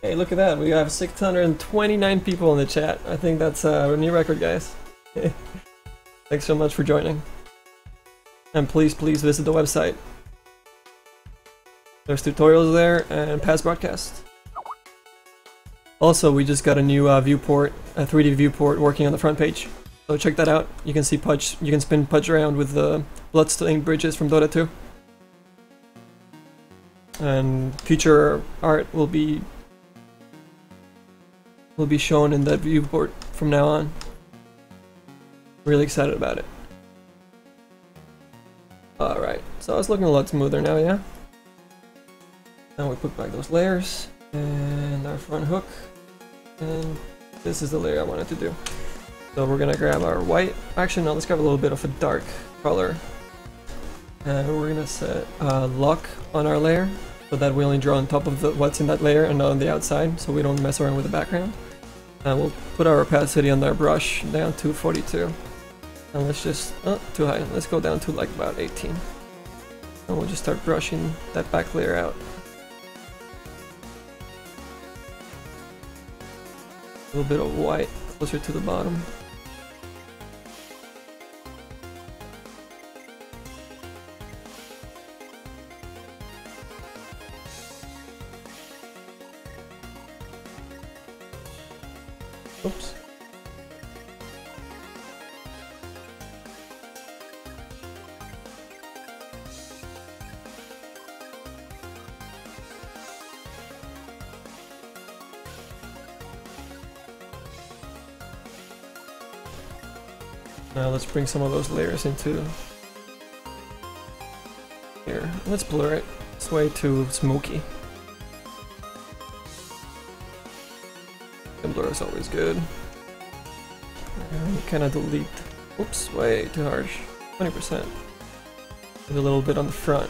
Hey, look at that. We have 629 people in the chat. I think that's a new record, guys. Thanks so much for joining. And please visit the website. There's tutorials there and past broadcasts. Also, we just got a new viewport, a 3D viewport working on the front page. So check that out. You can see Pudge, you can spin Pudge around with the bloodstained bridges from Dota 2. And future art will be shown in that viewport from now on. Really excited about it. Alright, so it's looking a lot smoother now, yeah? Now we put back those layers, and our front hook, and this is the layer I wanted to do. So we're gonna grab our white, actually no, let's grab a little bit of a dark color. And we're gonna set lock on our layer, so that we only draw on top of what's in that layer and not on the outside, so we don't mess around with the background. And we'll put our opacity on our brush down to 42. And let's just, too high, let's go down to like about 18. And we'll just start brushing that back layer out. A little bit of white closer to the bottom. Oops. Now let's bring some of those layers into here. Let's blur it. It's way too smoky. And blur is always good. And kind of delete. Oops, way too harsh. 20%. With a little bit on the front,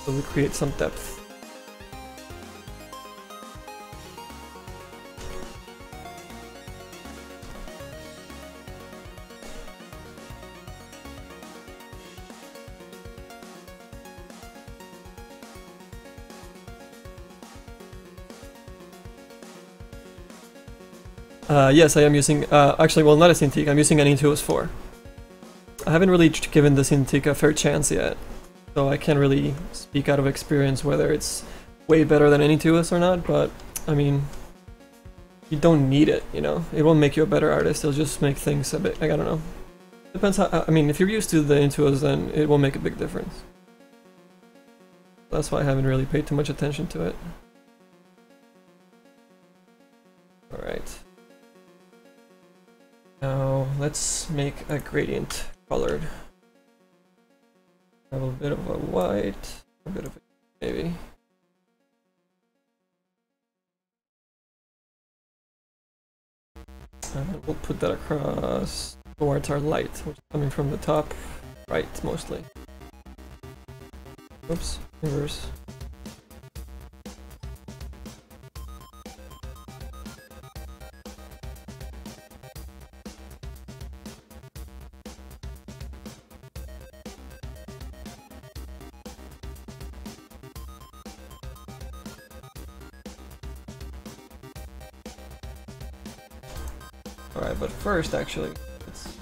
so we create some depth. Yes, I am using, actually, well, not a Cintiq, I'm using an Intuos 4. I haven't really given the Cintiq a fair chance yet, so I can't really speak out of experience whether it's way better than an Intuos or not, but, I mean, you don't need it, you know? It won't make you a better artist, it'll just make things a bit, like, I don't know. Depends how, I mean, if you're used to the Intuos, then it will make a big difference. That's why I haven't really paid too much attention to it. Alright. Now, let's make a gradient colored. Have a bit of a white, a bit of a maybe. And we'll put that across towards our light, which is coming from the top right mostly. Oops, inverse. Alright, but first, actually, let's...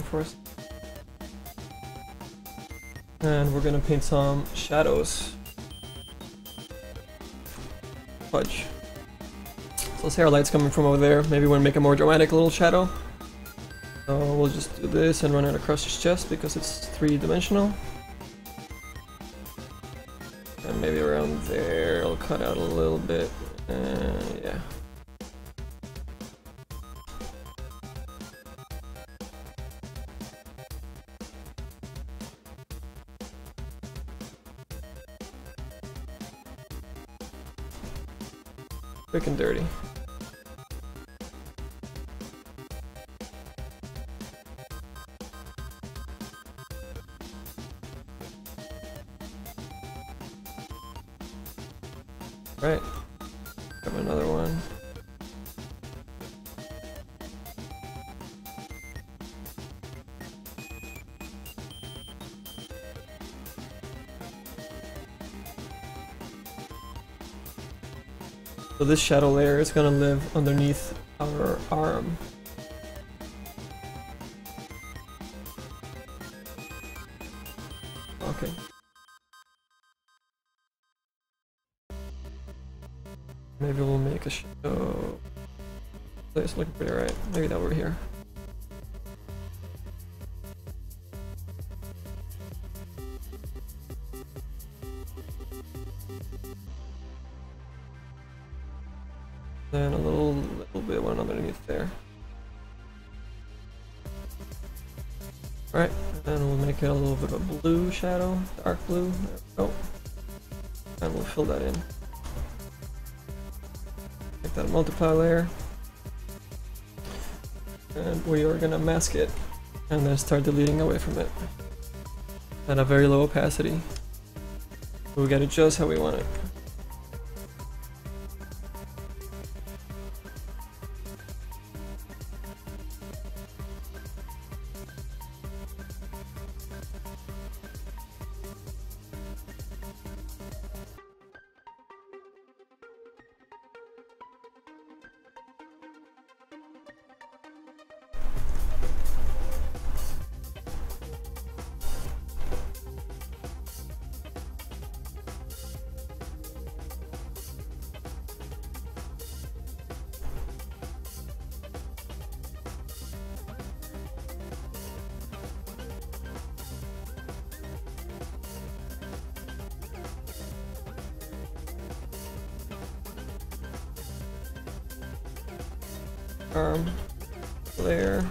first. And we're gonna paint some shadows. Fudge. So let's say our light's coming from over there. Maybe we want to make a more dramatic little shadow. So we'll just do this and run it across his chest because it's three-dimensional. And maybe around there, I'll cut out a little bit. Yeah. Quick and dirty. Right. Grab another one. So this shadow layer is gonna live underneath our arm. Okay. Maybe we'll make a shadow. It's looking pretty right. Maybe that over here. Then a little bit one underneath there. Alright, and we'll make it a little bit of a blue shadow, dark blue. There we go. And we'll fill that in. Make that a multiply layer. And we are gonna mask it and then start deleting away from it at a very low opacity. We get it just how we want it. Arm layer.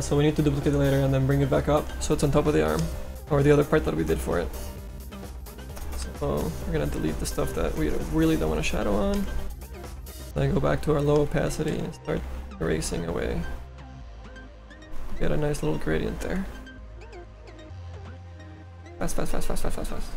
So we need to duplicate the layer and then bring it back up so it's on top of the arm, or the other part that we did for it. So we're gonna delete the stuff that we really don't want to shadow on. Then go back to our low opacity and start erasing away. Get a nice little gradient there. Fast, fast, fast, fast, fast, fast, fast.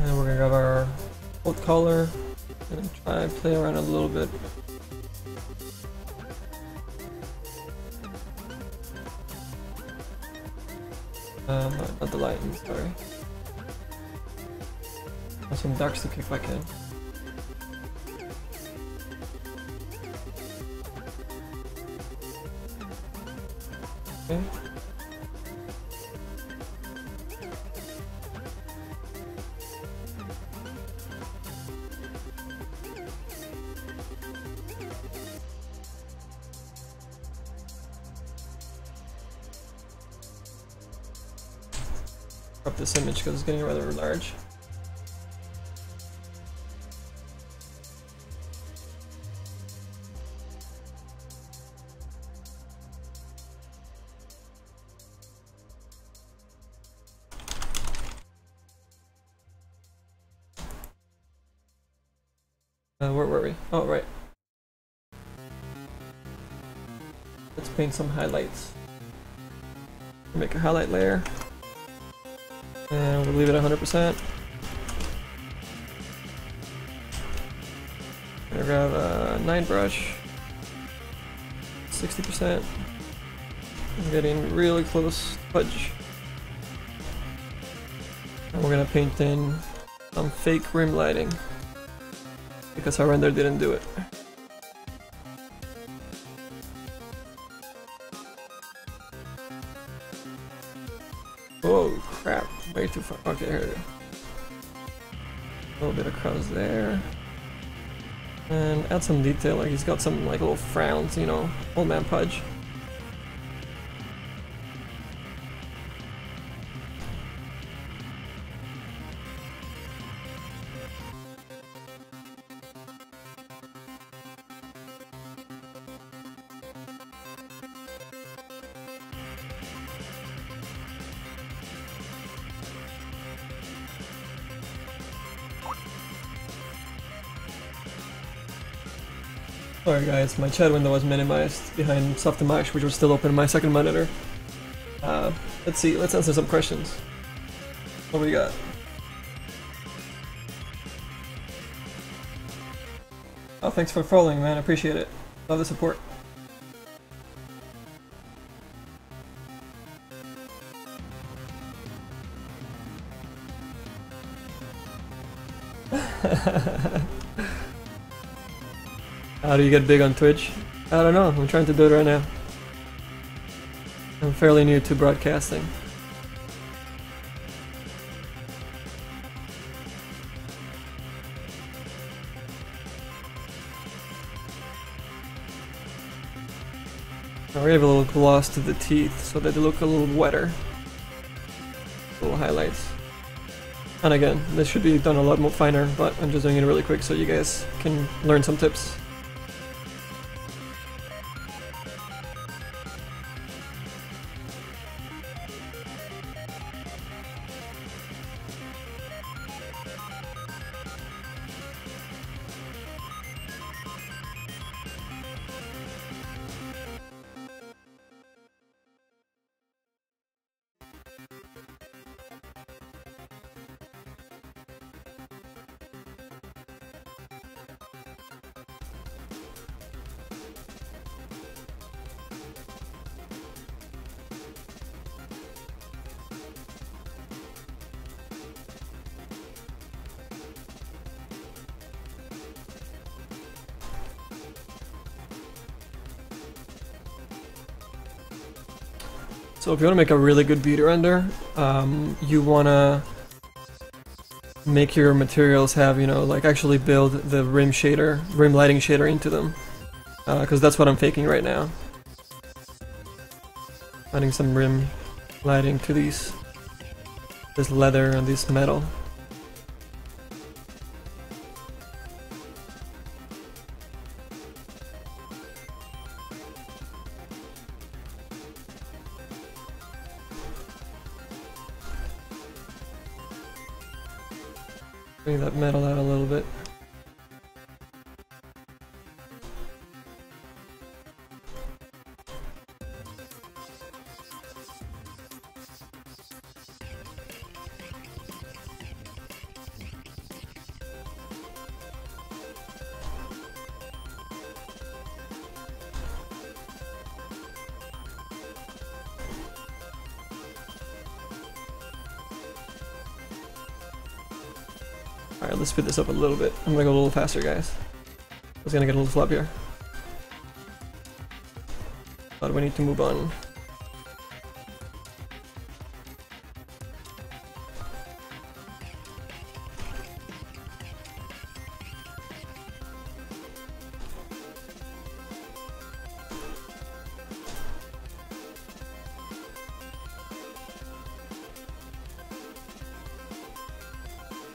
And we're gonna grab our old color and try and play around a little bit. Not the lighting, sorry. Have some darks to kick back in. Okay. Up this image because it's getting rather large. Where were we? Oh, right. Let's paint some highlights. Make a highlight layer. And we'll leave it 100%. I'm gonna grab a 9 brush. 60%. I'm getting really close to fudge. And we're gonna paint in some fake rim lighting because our render didn't do it. Oh crap, way too far. Okay, here we go. A little bit across there. And add some detail, like he's got some like little frowns, you know, old man Pudge. Sorry guys, my chat window was minimized behind softimage, which was still open in my second monitor. Let's see, let's answer some questions. What we got? Oh, thanks for following, man. I appreciate it. Love the support. How do you get big on Twitch? I don't know. I'm trying to do it right now. I'm fairly new to broadcasting. We have a little gloss to the teeth so that they look a little wetter. Little highlights. And again, this should be done a lot more finer, but I'm just doing it really quick so you guys can learn some tips. So if you want to make a really good beauty render, you want to make your materials have, you know, like actually build the rim lighting shader into them. Because that's what I'm faking right now. Adding some rim lighting to this leather and this metal. Bring that metal out a little bit. Alright, let's speed this up a little bit. I'm gonna go a little faster, guys. I was gonna get a little flop here. But we need to move on.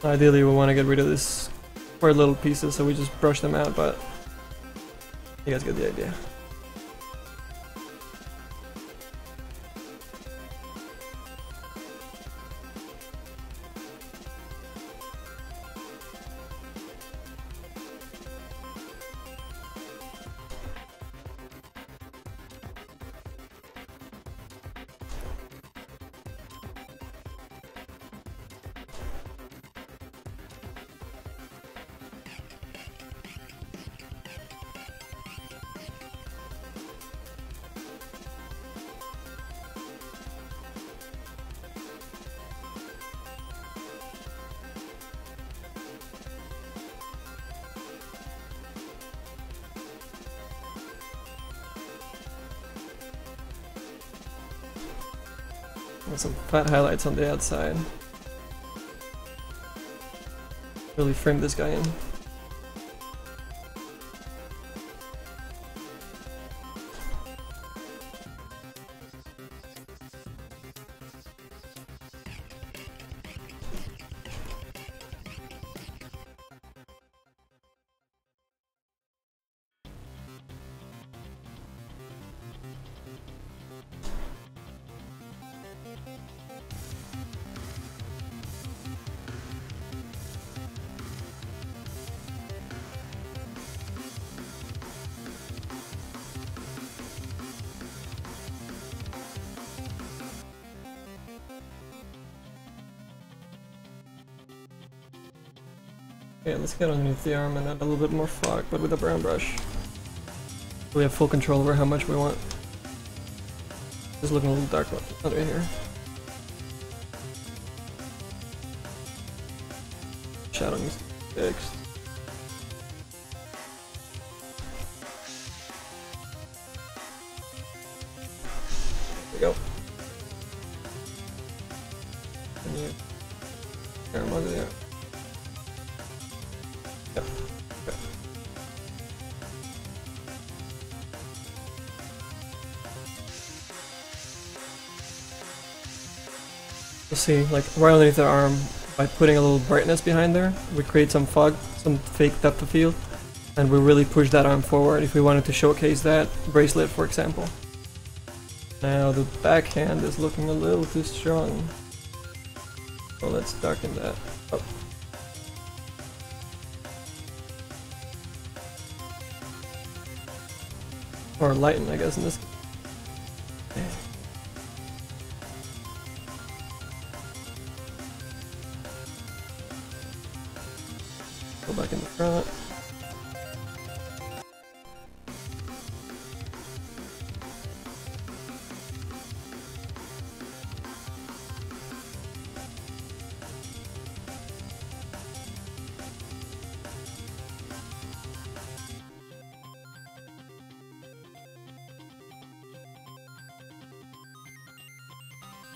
Ideally we want to get rid of this square little pieces, so we just brush them out, but you guys get the idea. And some fat highlights on the outside. Really frame this guy in. Okay, let's get underneath the arm and add a little bit more fog, but with a brown brush. We have full control over how much we want. It's looking a little dark under here. Shadowing is fixed. There we go. And you arm under there. Yep. Okay. You'll see, like right underneath the arm, by putting a little brightness behind there, we create some fog, some fake depth of field, and we really push that arm forward if we wanted to showcase that bracelet, for example. Now the backhand is looking a little too strong, so let's darken that up. Or lighten, I guess, in this. Go back in the front.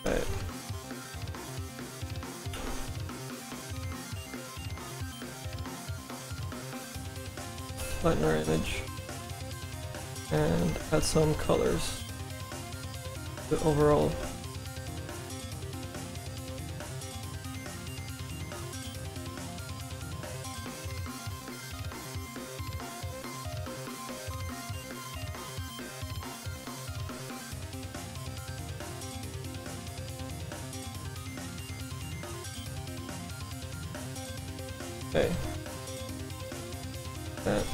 Right. Lighten our image and add some colors to the overall. Okay. That.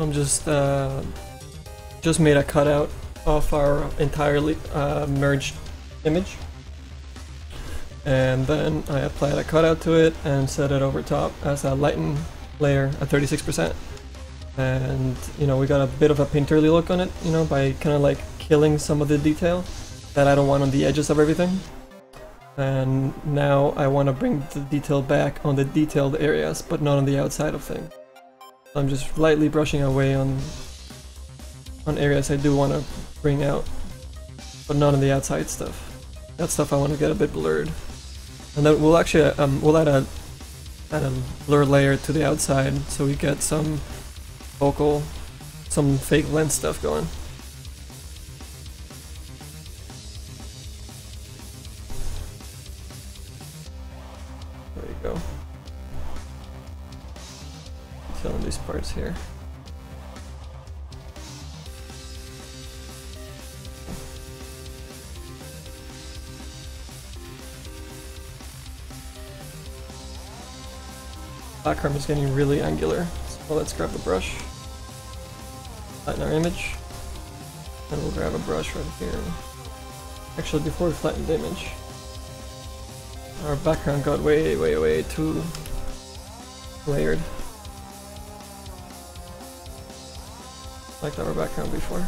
I'm just made a cutout of our entirely merged image, and then I applied a cutout to it and set it over top as a lighten layer at 36%. And you know, we got a bit of a painterly look on it, you know, by kind of like killing some of the detail that I don't want on the edges of everything. And now I want to bring the detail back on the detailed areas, but not on the outside of things. I'm just lightly brushing away on areas I do want to bring out, but not on the outside stuff. That stuff I want to get a bit blurred. And then we'll actually we'll add a blur layer to the outside, so we get some focal, some fake lens stuff going. There you go. Filling these parts here. Background is getting really angular, so let's grab a brush, flatten our image, and we'll grab a brush right here. Actually, before we flatten the image, our background got way too layered. Liked our background before.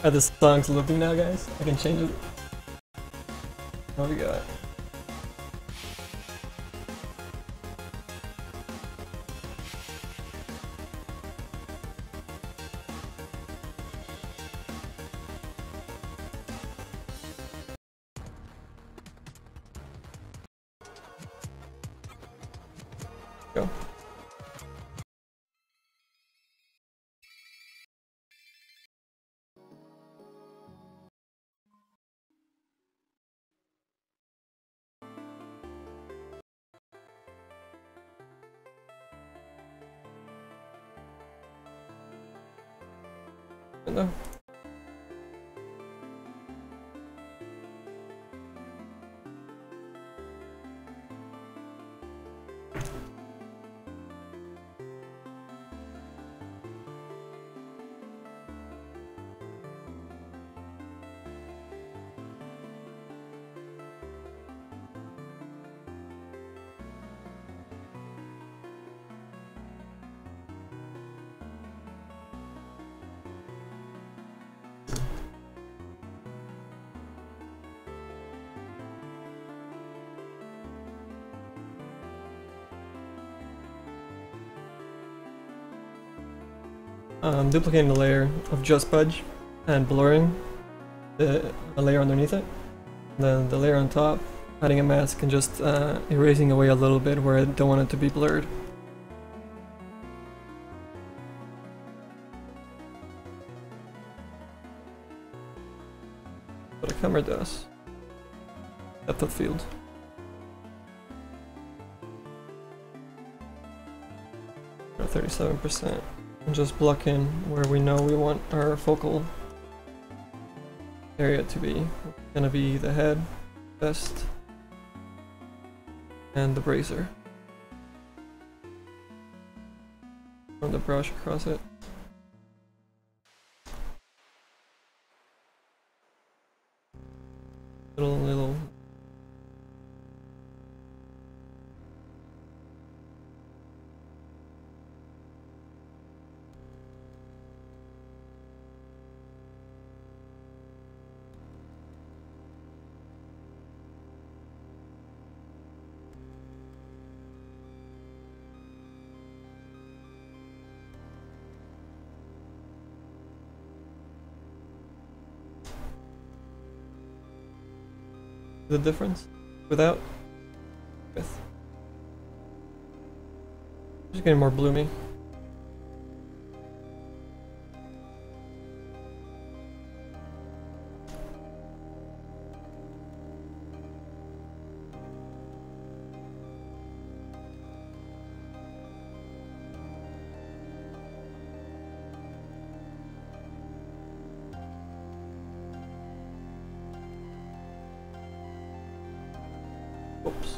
Are the songs looping now, guys? I can change it. What we got? Go. No. Duplicating the layer of just budge and blurring the layer underneath it. And then the layer on top, adding a mask and just erasing away a little bit where I don't want it to be blurred. What a camera does. Depth of field. Or 37%. And just block in where we know we want our focal area to be. It's gonna be the head, vest, and the bracer. Run the brush across it. Little. The difference without with just getting more bloomy. Oops.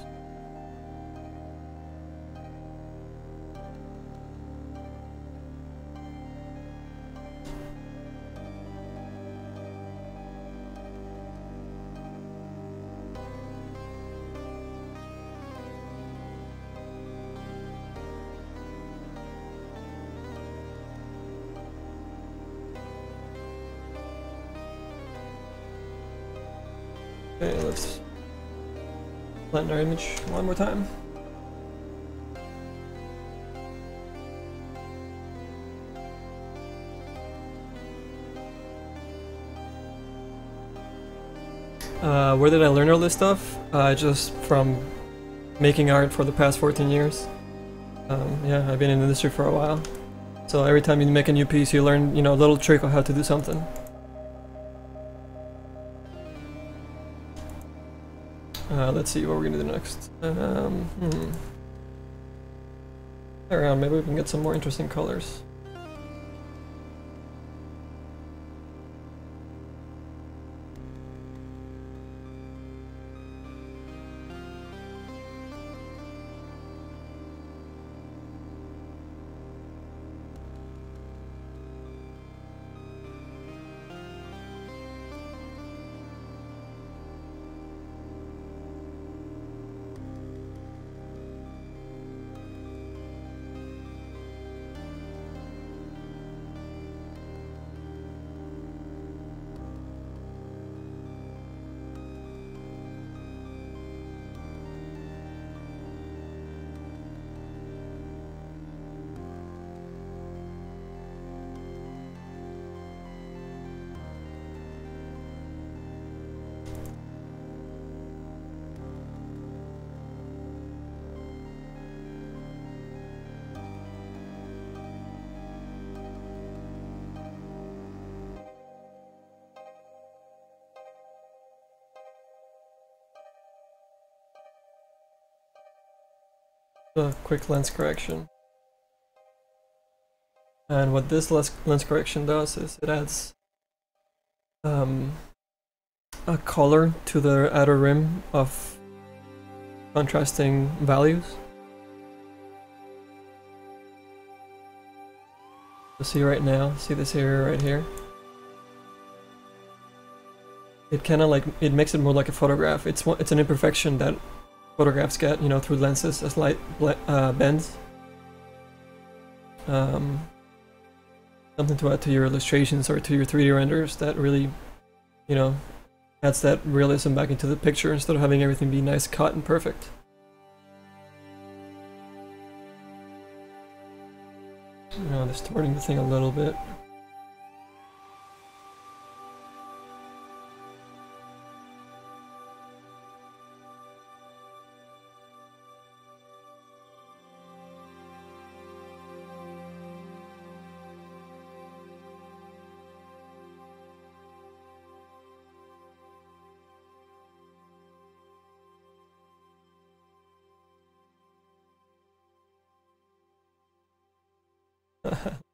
Okay, let's blend our image one more time. Where did I learn all this stuff? Just from making art for the past 14 years. Yeah, I've been in the industry for a while. So every time you make a new piece, you learn, you know, a little trick on how to do something. Let's see what we're gonna do next. Around, maybe we can get some more interesting colors. A quick lens correction. And what this lens correction does is it adds a color to the outer rim of contrasting values. You see right now, see this area right here? It kind of like, it makes it more like a photograph. It's an imperfection that photographs get, you know, through lenses as light bends. Something to add to your illustrations or to your 3D renders that really, you know, adds that realism back into the picture instead of having everything be nice, cut, and perfect. You know, distorting the thing a little bit.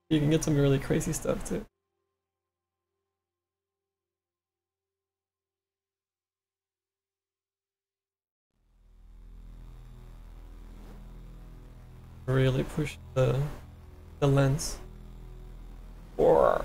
You can get some really crazy stuff too. Really push the lens. Or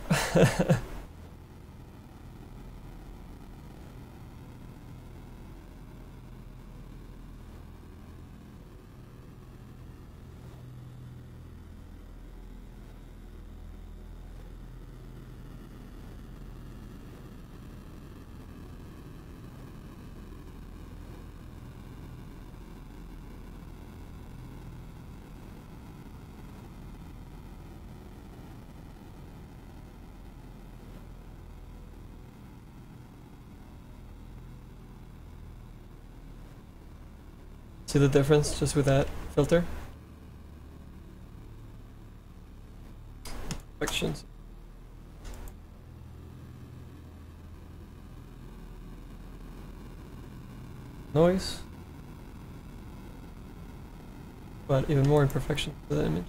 see the difference just with that filter? Perfections. Noise. But even more imperfection to the image.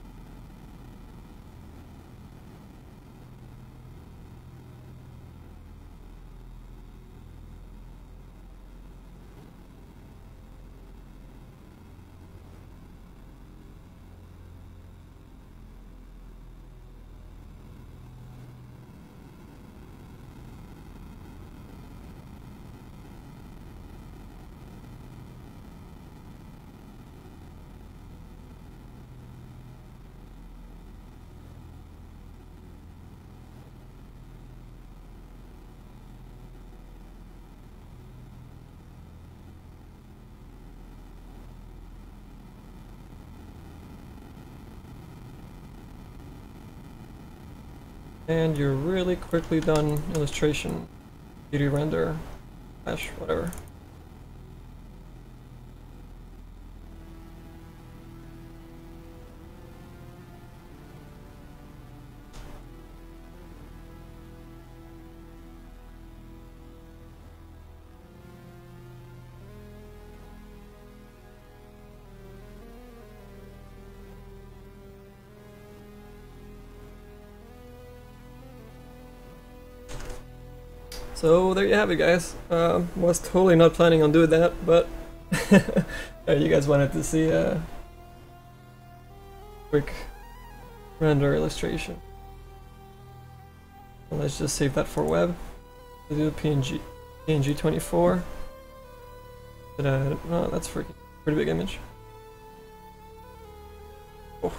And you're really quickly done illustration, beauty render, slash whatever. So there you have it, guys. Was totally not planning on doing that, but you guys wanted to see a quick render illustration. Well, let's just save that for web. We'll do PNG 24. No, that's freaking pretty big image. Oh.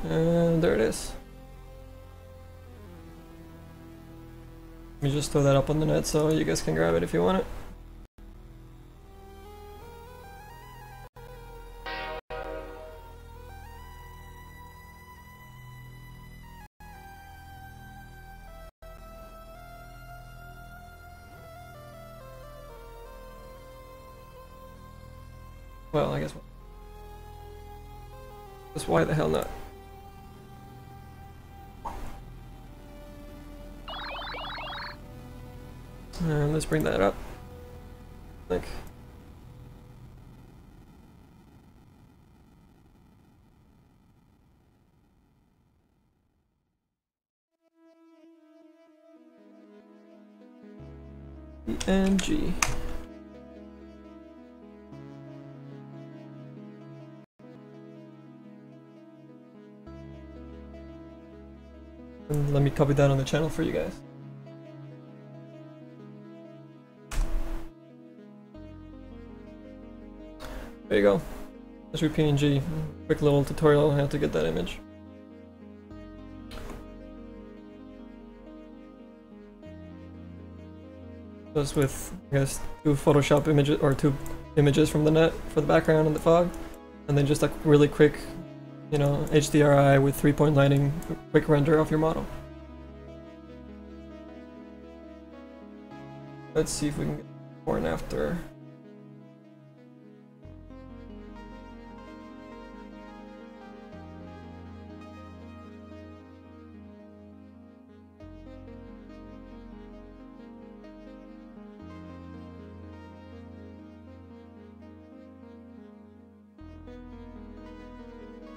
And there it is. Let me just throw that up on the net so you guys can grab it if you want it. Well, I guess. Just why the hell not? And let's bring that up. Like. PNG. And let me copy that on the channel for you guys. There you go. That's your PNG. Quick little tutorial on how to get that image. Just with, I guess, two Photoshop images or two images from the net for the background and the fog, and then just a really quick, you know, HDRI with 3-point lighting, quick render of your model. Let's see if we can get before and after.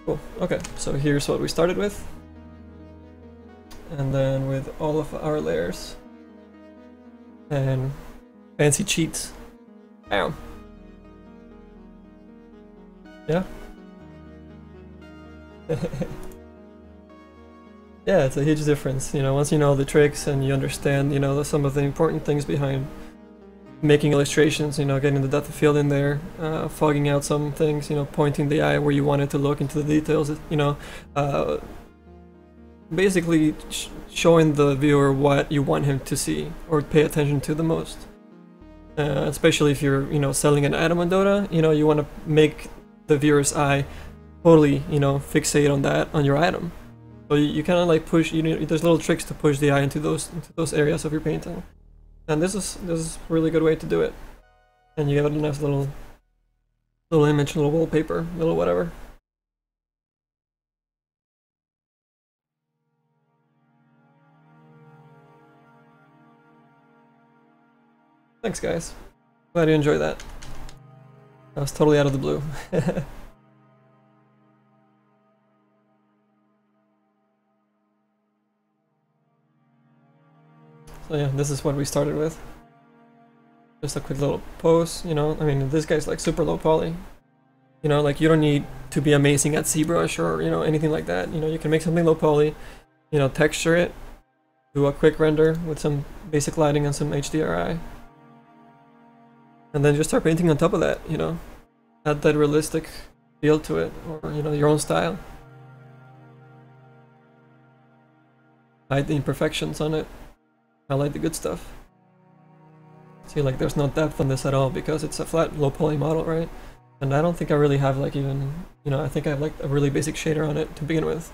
Cool. Okay, so here's what we started with. And then with all of our layers and fancy cheats. Bam. Yeah? Yeah, it's a huge difference, you know, once you know the tricks and you understand, you know, some of the important things behind making illustrations, you know, getting the depth of field in there, fogging out some things, you know, pointing the eye where you want it to look into the details, you know, basically showing the viewer what you want him to see or pay attention to the most. Especially if you're, you know, selling an item on Dota, you know, you want to make the viewer's eye totally, you know, fixate on that, on your item. So you kind of like push, you know, there's little tricks to push the eye into those areas of your painting. And this is a really good way to do it. And you have a nice little image, little wallpaper, little whatever. Thanks, guys. Glad you enjoyed that. That was totally out of the blue. So yeah, this is what we started with. Just a quick little pose, you know, I mean, this guy's like super low poly. You know, like you don't need to be amazing at ZBrush or, you know, anything like that. You know, you can make something low poly, you know, texture it, do a quick render with some basic lighting and some HDRI. and then just start painting on top of that, you know, add that realistic feel to it, or, you know, your own style. Hide the imperfections on it, highlight the good stuff. See, like, there's no depth on this at all because it's a flat, low poly model, right? And I don't think I really have, like, even, you know, I think I have, like, a really basic shader on it to begin with.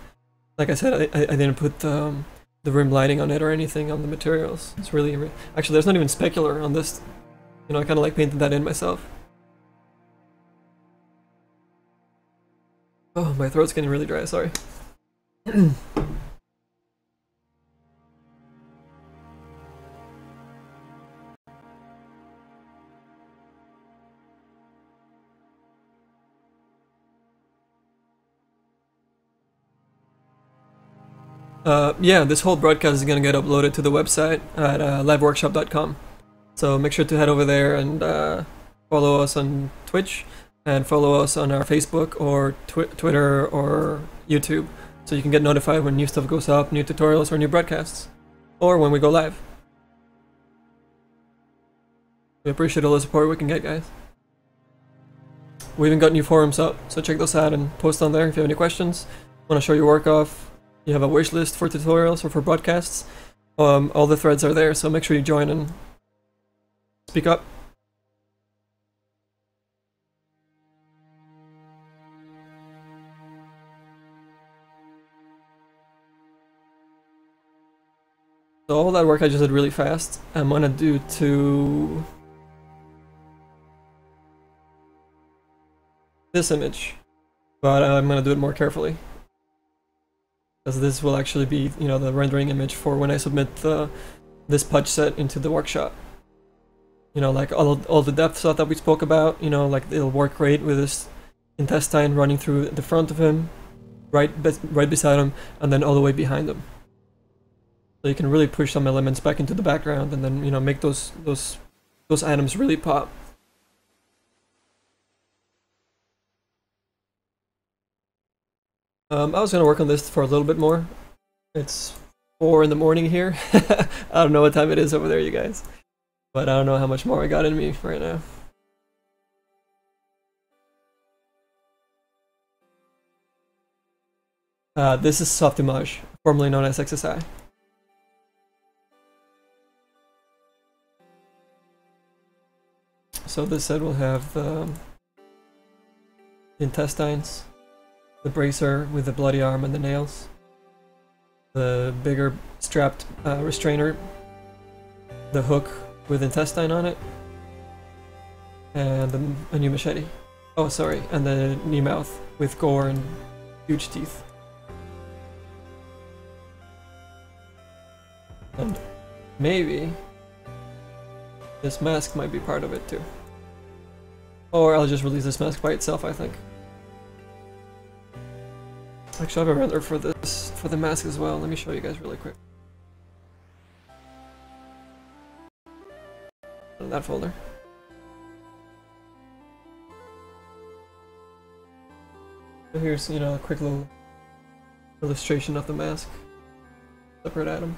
Like I said, I didn't put the rim lighting on it or anything on the materials. It's really, actually, there's not even specular on this. You know, I kind of, like, painted that in myself. Oh, my throat's getting really dry, sorry. Yeah, this whole broadcast is gonna get uploaded to the website at LiveWorkshop.com. So make sure to head over there and follow us on Twitch and follow us on our Facebook or Twitter or YouTube, so you can get notified when new stuff goes up, new tutorials or new broadcasts, or when we go live. We appreciate all the support we can get, guys. We even got new forums up, so check those out and post on there if you have any questions, want to show your work off, you have a wish list for tutorials or for broadcasts. All the threads are there, so make sure you join and speak up. So all that work I just did really fast, I'm gonna do to this image, but I'm gonna do it more carefully, because this will actually be, you know, the rendering image for when I submit this pudge set into the workshop. You know, like all the depth stuff that we spoke about, you know, like it'll work great with this intestine running through the front of him, right beside him, and then all the way behind him. So you can really push some elements back into the background and then, you know, make those items really pop. I was gonna work on this for a little bit more. It's 4 in the morning here. I don't know what time it is over there, you guys. But I don't know how much more I got in me right now. This is softimage, formerly known as XSI. So this set will have the intestines, the bracer with the bloody arm and the nails, the bigger strapped restrainer, the hook with intestine on it, and a new machete. Oh, sorry, and the new mouth with gore and huge teeth. And maybe this mask might be part of it too. Or I'll just release this mask by itself, I think. Actually, I have a render for this, for the mask as well. Let me show you guys really quick. In that folder. So here's, you know, a quick little illustration of the mask. Separate atom.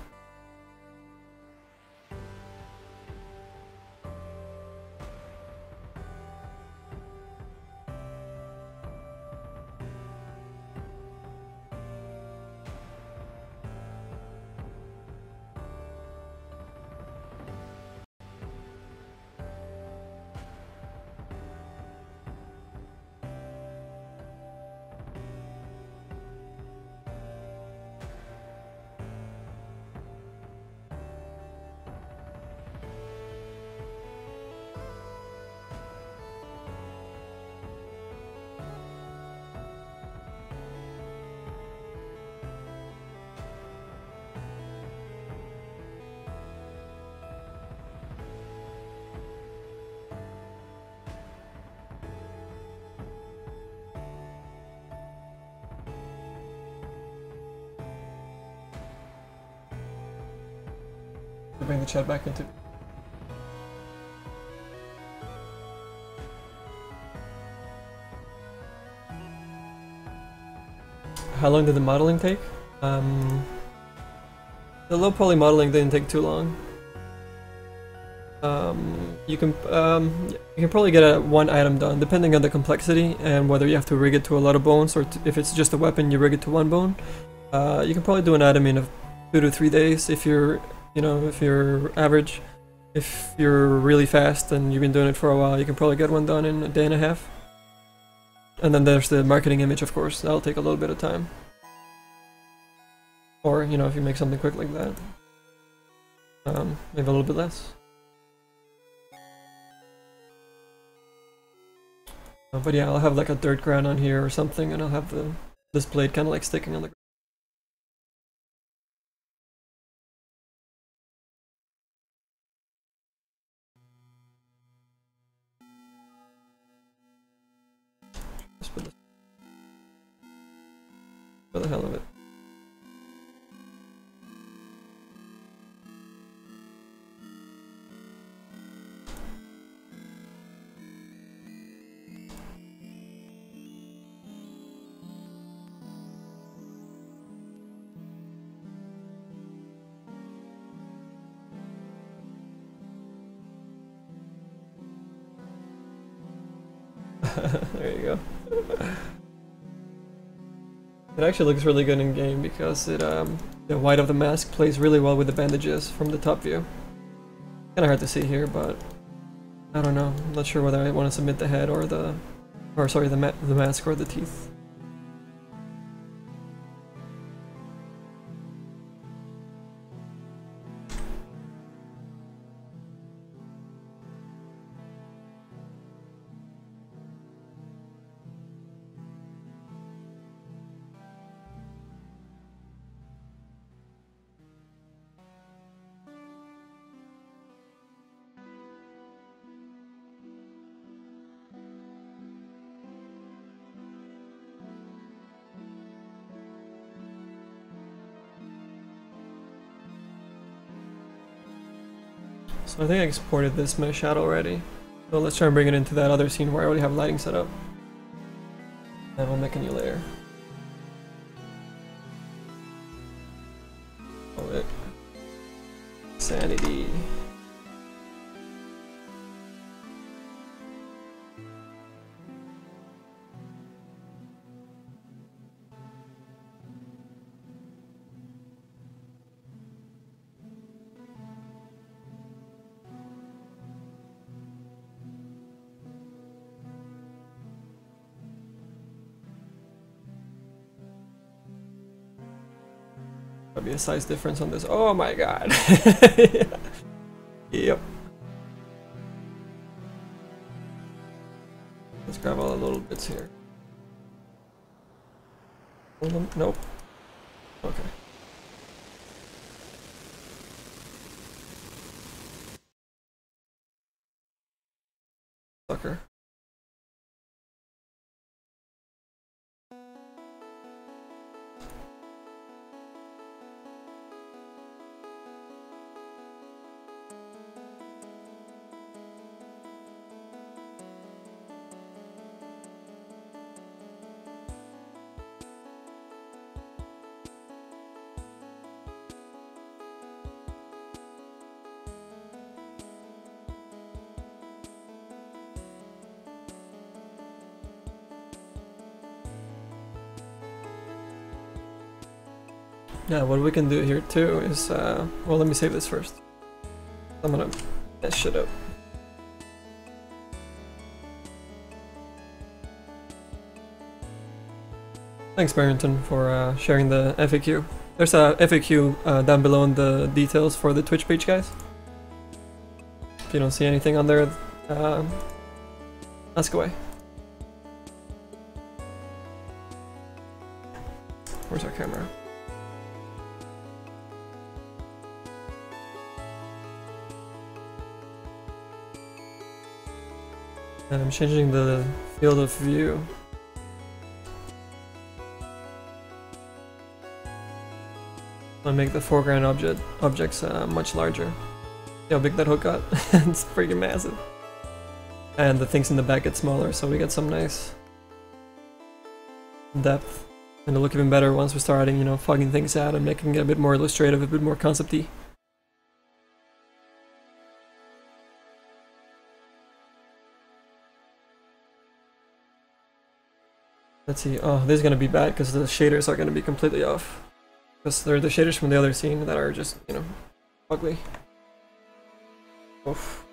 Bring the chat back into. How long did the modeling take? The low poly modeling didn't take too long. you can probably get one item done, depending on the complexity and whether you have to rig it to a lot of bones, or if it's just a weapon, you rig it to one bone. You can probably do an item in 2 to 3 days if you're, if you're average. If you're really fast and you've been doing it for a while, you can probably get one done in a day and a half. And then there's the marketing image, of course. That'll take a little bit of time. Or, if you make something quick like that. Maybe a little bit less. But yeah, I'll have like a dirt ground on here or something, and I'll have this blade kind of like sticking on the ground. Just put this for the hell of it. There you go. It actually looks really good in game because the white of the mask plays really well with the bandages from the top view. Kinda hard to see here, but I don't know. I'm not sure whether I want to submit the head or the mask or the teeth. So I think I exported this mesh out already. So let's try and bring it into that other scene where I already have lighting set up. And we'll make a new layer. Call it Sanity. Be a size difference on this. Oh my god. Yep. Let's grab all the little bits here. Nope. Okay. Sucker. Yeah, what we can do here too is, well, let me save this first. I'm gonna mess shit up. Thanks, Barrington, for sharing the FAQ. There's a FAQ down below in the details for the Twitch page, guys. If you don't see anything on there, ask away. Where's our camera? And I'm changing the field of view. I'll make the foreground objects much larger. See how big that hook got? It's freaking massive. And the things in the back get smaller, so we get some nice depth. And it'll look even better once we start adding, fogging things out and making it a bit more illustrative, a bit more concept-y. Let's see. Oh, this is gonna be bad because the shaders are gonna be completely off. Because they're the shaders from the other scene that are just, you know, ugly. Oof.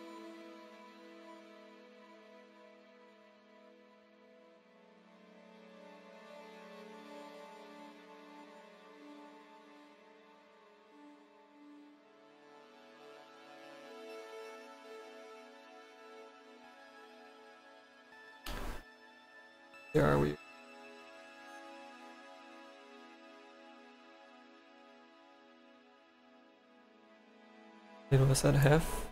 Where are we? It was at half.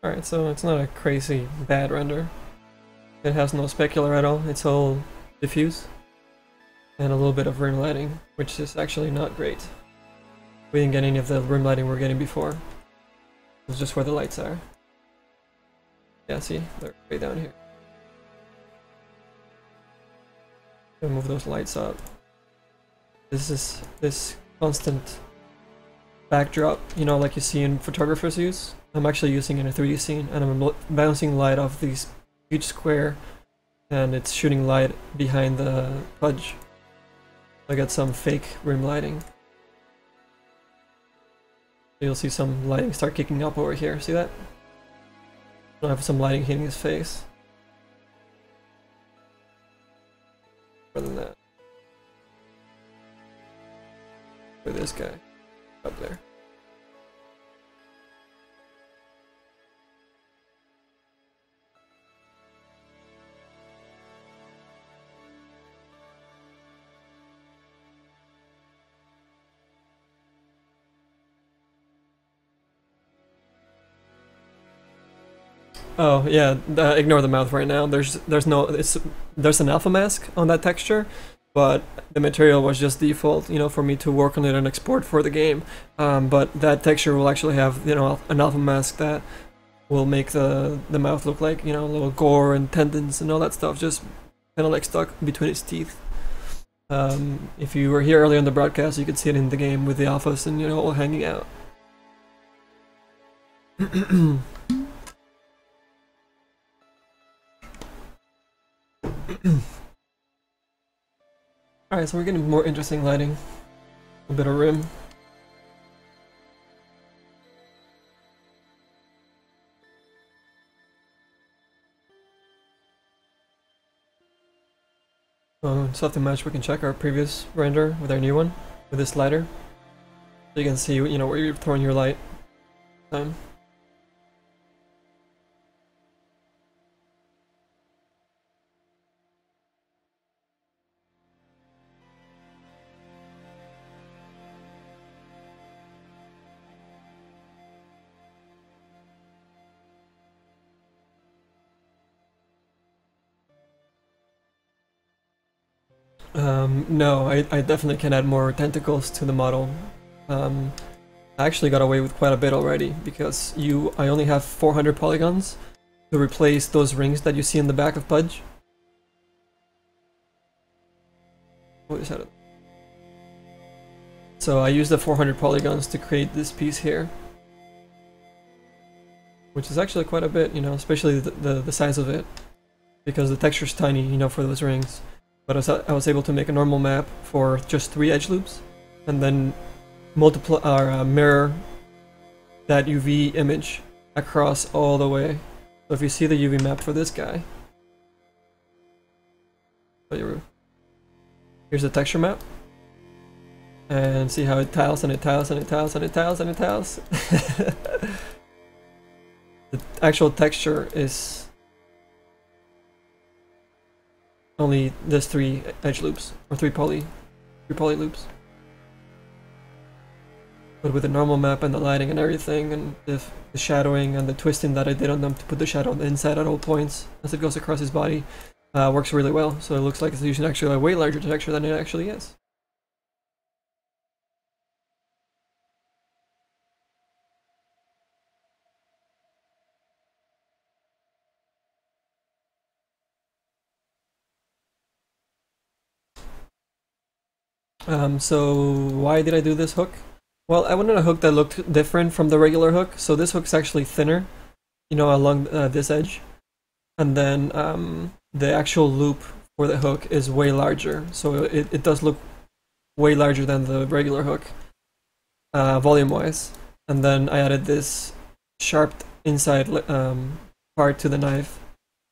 Alright, so it's not a crazy bad render. It has no specular at all, it's all diffuse. And a little bit of rim lighting, which is actually not great. We didn't get any of the rim lighting we were getting before. It's just where the lights are. Yeah, see? They're way down here. Gonna move those lights up. This constant backdrop, you know, like you see in photographers use. I'm actually using in a 3D scene, and I'm bouncing light off this huge square, and it's shooting light behind the fudge. I got some fake rim lighting. You'll see some lighting start kicking up over here. See that? I have some lighting hitting his face. More than that. For this guy up there. Oh yeah, ignore the mouth right now. There's an alpha mask on that texture, but the material was just default, you know, for me to work on it and export for the game. But that texture will actually have, you know, an alpha mask that will make the mouth look like, you know, little gore and tendons and all that stuff, just kind of like stuck between its teeth. If you were here earlier in the broadcast, you could see it in the game with the alphas and, you know, all hanging out. Alright, so we're getting more interesting lighting. A bit of rim. Softimage, we can check our previous render with our new one, with this lighter. So you can see, you know, where you're throwing your light. No, I definitely can add more tentacles to the model. I actually got away with quite a bit already, because I only have 400 polygons to replace those rings that you see in the back of Pudge. So I used the 400 polygons to create this piece here. Which is actually quite a bit, you know, especially the size of it. Because the texture's tiny, you know, for those rings. But I was able to make a normal map for just 3 edge loops, and then multiply or mirror that UV image across all the way. So if you see the UV map for this guy, here's the texture map, and see how it tiles and it tiles and it tiles and it tiles and it tiles. The actual texture is only this 3 edge loops, or 3 poly loops. But with the normal map and the lighting and everything, and the shadowing and the twisting that I did on them to put the shadow on the inside at all points as it goes across his body, works really well. So it looks like it's using actually a way larger texture than it actually is. So why did I do this hook? Well, I wanted a hook that looked different from the regular hook, so this hook's actually thinner, you know, along this edge. And then the actual loop for the hook is way larger, so it does look way larger than the regular hook, volume-wise. And then I added this sharp inside part to the knife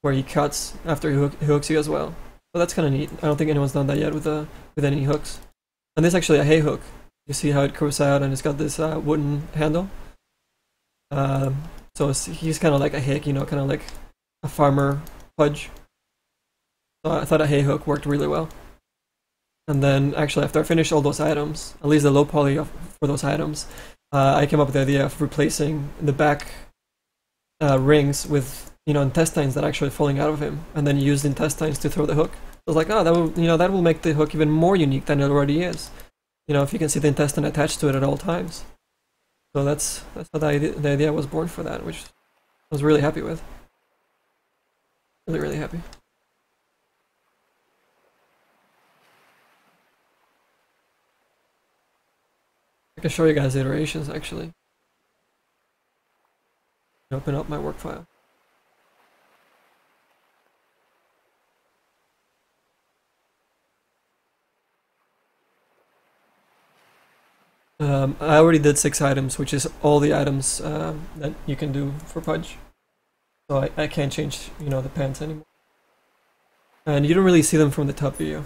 where he cuts after he hooks you as well. So that's kind of neat. I don't think anyone's done that yet with any hooks. And this is actually a hay hook. You see how it curves out and it's got this wooden handle. So he's kind of like a hick, you know, kind of like a farmer pudge. So I thought a hay hook worked really well. And then actually after I finished all those items, at least the low poly for those items, I came up with the idea of replacing the back rings with, you know, intestines that are actually falling out of him, and then use the intestines to throw the hook. I was like, oh, that will make the hook even more unique than it already is. You know, if you can see the intestine attached to it at all times. So that's how the idea was born for that, which I was really happy with. Really happy. I can show you guys the iterations actually. Open up my work file. I already did 6 items, which is all the items that you can do for Pudge. So I can't change, you know, the pants anymore. And you don't really see them from the top view.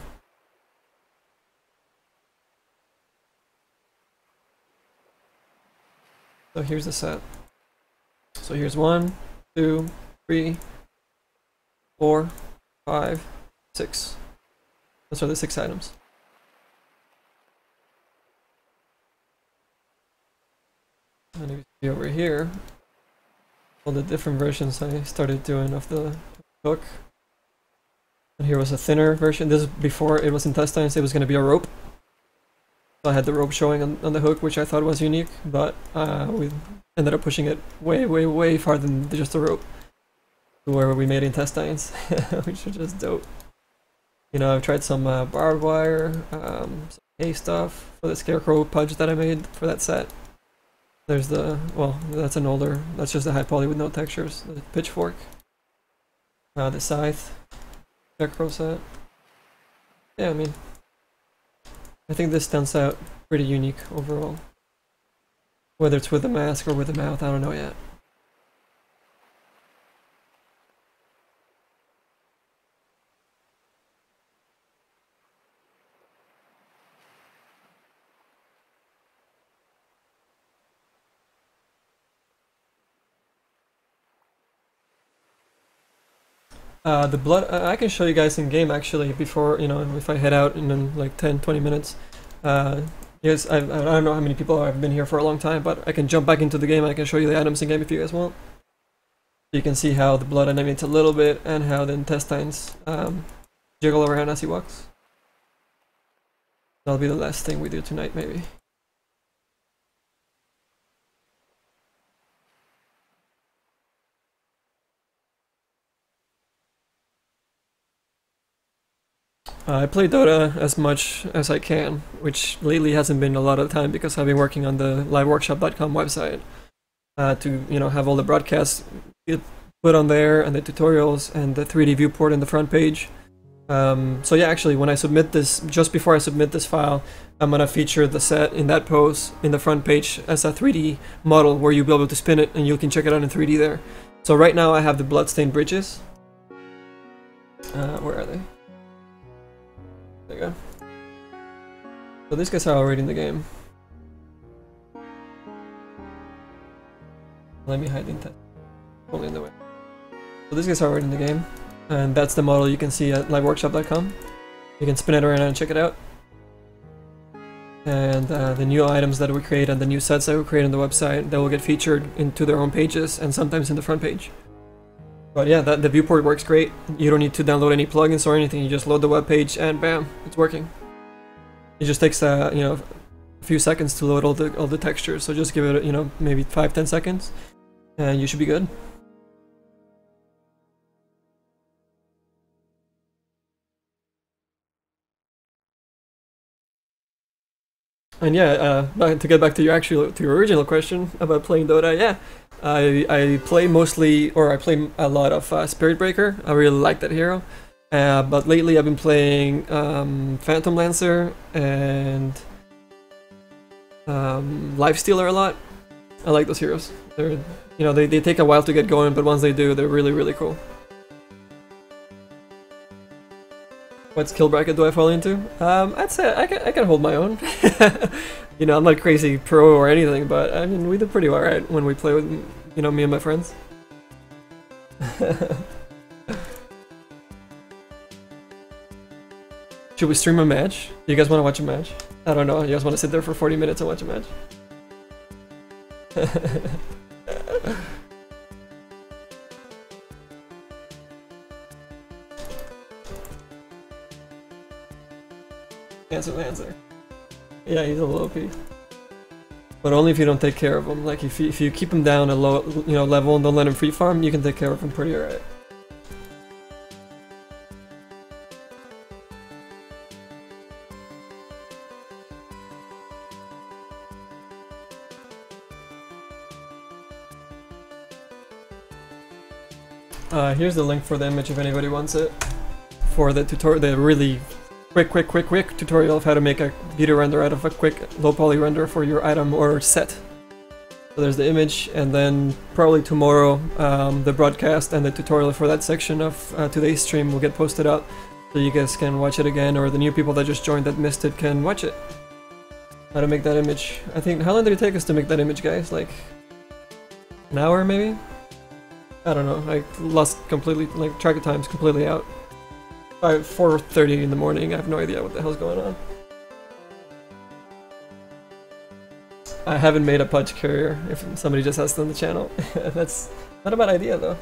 So here's the set. So here's 1, 2, 3, 4, 5, 6. Those are the 6 items. And if you see over here, all the different versions I started doing of the hook. And here was a thinner version. This is before it was intestines, it was going to be a rope. So I had the rope showing on the hook, which I thought was unique, but we ended up pushing it way farther than just a rope. To where we made intestines, which are just dope. You know, I've tried some barbed wire, some hay stuff for the scarecrow pudge that I made for that set. There's the, well, that's an older, that's just a high poly with no textures. The pitchfork, the scythe, scarecrow set. Yeah, I mean, I think this stands out pretty unique overall. Whether it's with the mask or with the mouth, I don't know yet. The blood, I can show you guys in game actually before, you know, if I head out in like 10-20 minutes. Yes, I don't know how many people have been here for a long time, but I can jump back into the game and I can show you the items in game if you guys want. You can see how the blood animates a little bit and how the intestines jiggle around as he walks. That'll be the last thing we do tonight, maybe. I play Dota as much as I can, which lately hasn't been a lot of the time because I've been working on the LiveWorkshop.com website to, you know, have all the broadcasts get put on there and the tutorials and the 3D viewport in the front page. So yeah, actually, when I submit this, just before I submit this file, I'm gonna feature the set in that pose in the front page as a 3D model where you'll be able to spin it and you can check it out in 3D there. So right now I have the bloodstained bridges. Where are they? There you go. So these guys are already in the game. Let me hide the intent. Only in the way. So these guys are already in the game. And that's the model you can see at LiveWorkshop.com. You can spin it around and check it out. And the new items that we create and the new sets that we create on the website, they will get featured into their own pages and sometimes in the front page. But yeah, the viewport works great. You don't need to download any plugins or anything. You just load the web page and bam, it's working. It just takes you know, a few seconds to load all the textures. So just give it, you know, maybe 5-10 seconds, and you should be good. And yeah, to get back to your original question about playing Dota, yeah, I play mostly, or I play a lot of Spirit Breaker. I really like that hero. But lately I've been playing Phantom Lancer and Lifestealer a lot. I like those heroes. They're, they take a while to get going, but once they do, they're really, really cool. What skill bracket do I fall into? I'd say I can hold my own. I'm not crazy pro or anything, but I mean, we do pretty alright when we play with, me and my friends. Should we stream a match? Do you guys want to watch a match? I don't know, you guys want to sit there for 40 minutes and watch a match? Answer. Yeah, he's a little OP. But only if you don't take care of him. Like, if you keep him down a low level and don't let him free farm, you can take care of him pretty alright. Here's the link for the image if anybody wants it. For the tutorial, the really quick tutorial of how to make a beauty render out of a quick low poly render for your item or set. So there's the image, and then probably tomorrow the broadcast and the tutorial for that section of today's stream will get posted out, so you guys can watch it again, or the new people that just joined that missed it can watch it. How to make that image. I think, how long did it take us to make that image, guys? Like an hour maybe? I don't know, I lost completely, like, track of time's completely out. By 4:30 in the morning, I have no idea what the hell's going on. I haven't made a Pudge carrier, if somebody just asked on the channel. That's not a bad idea though.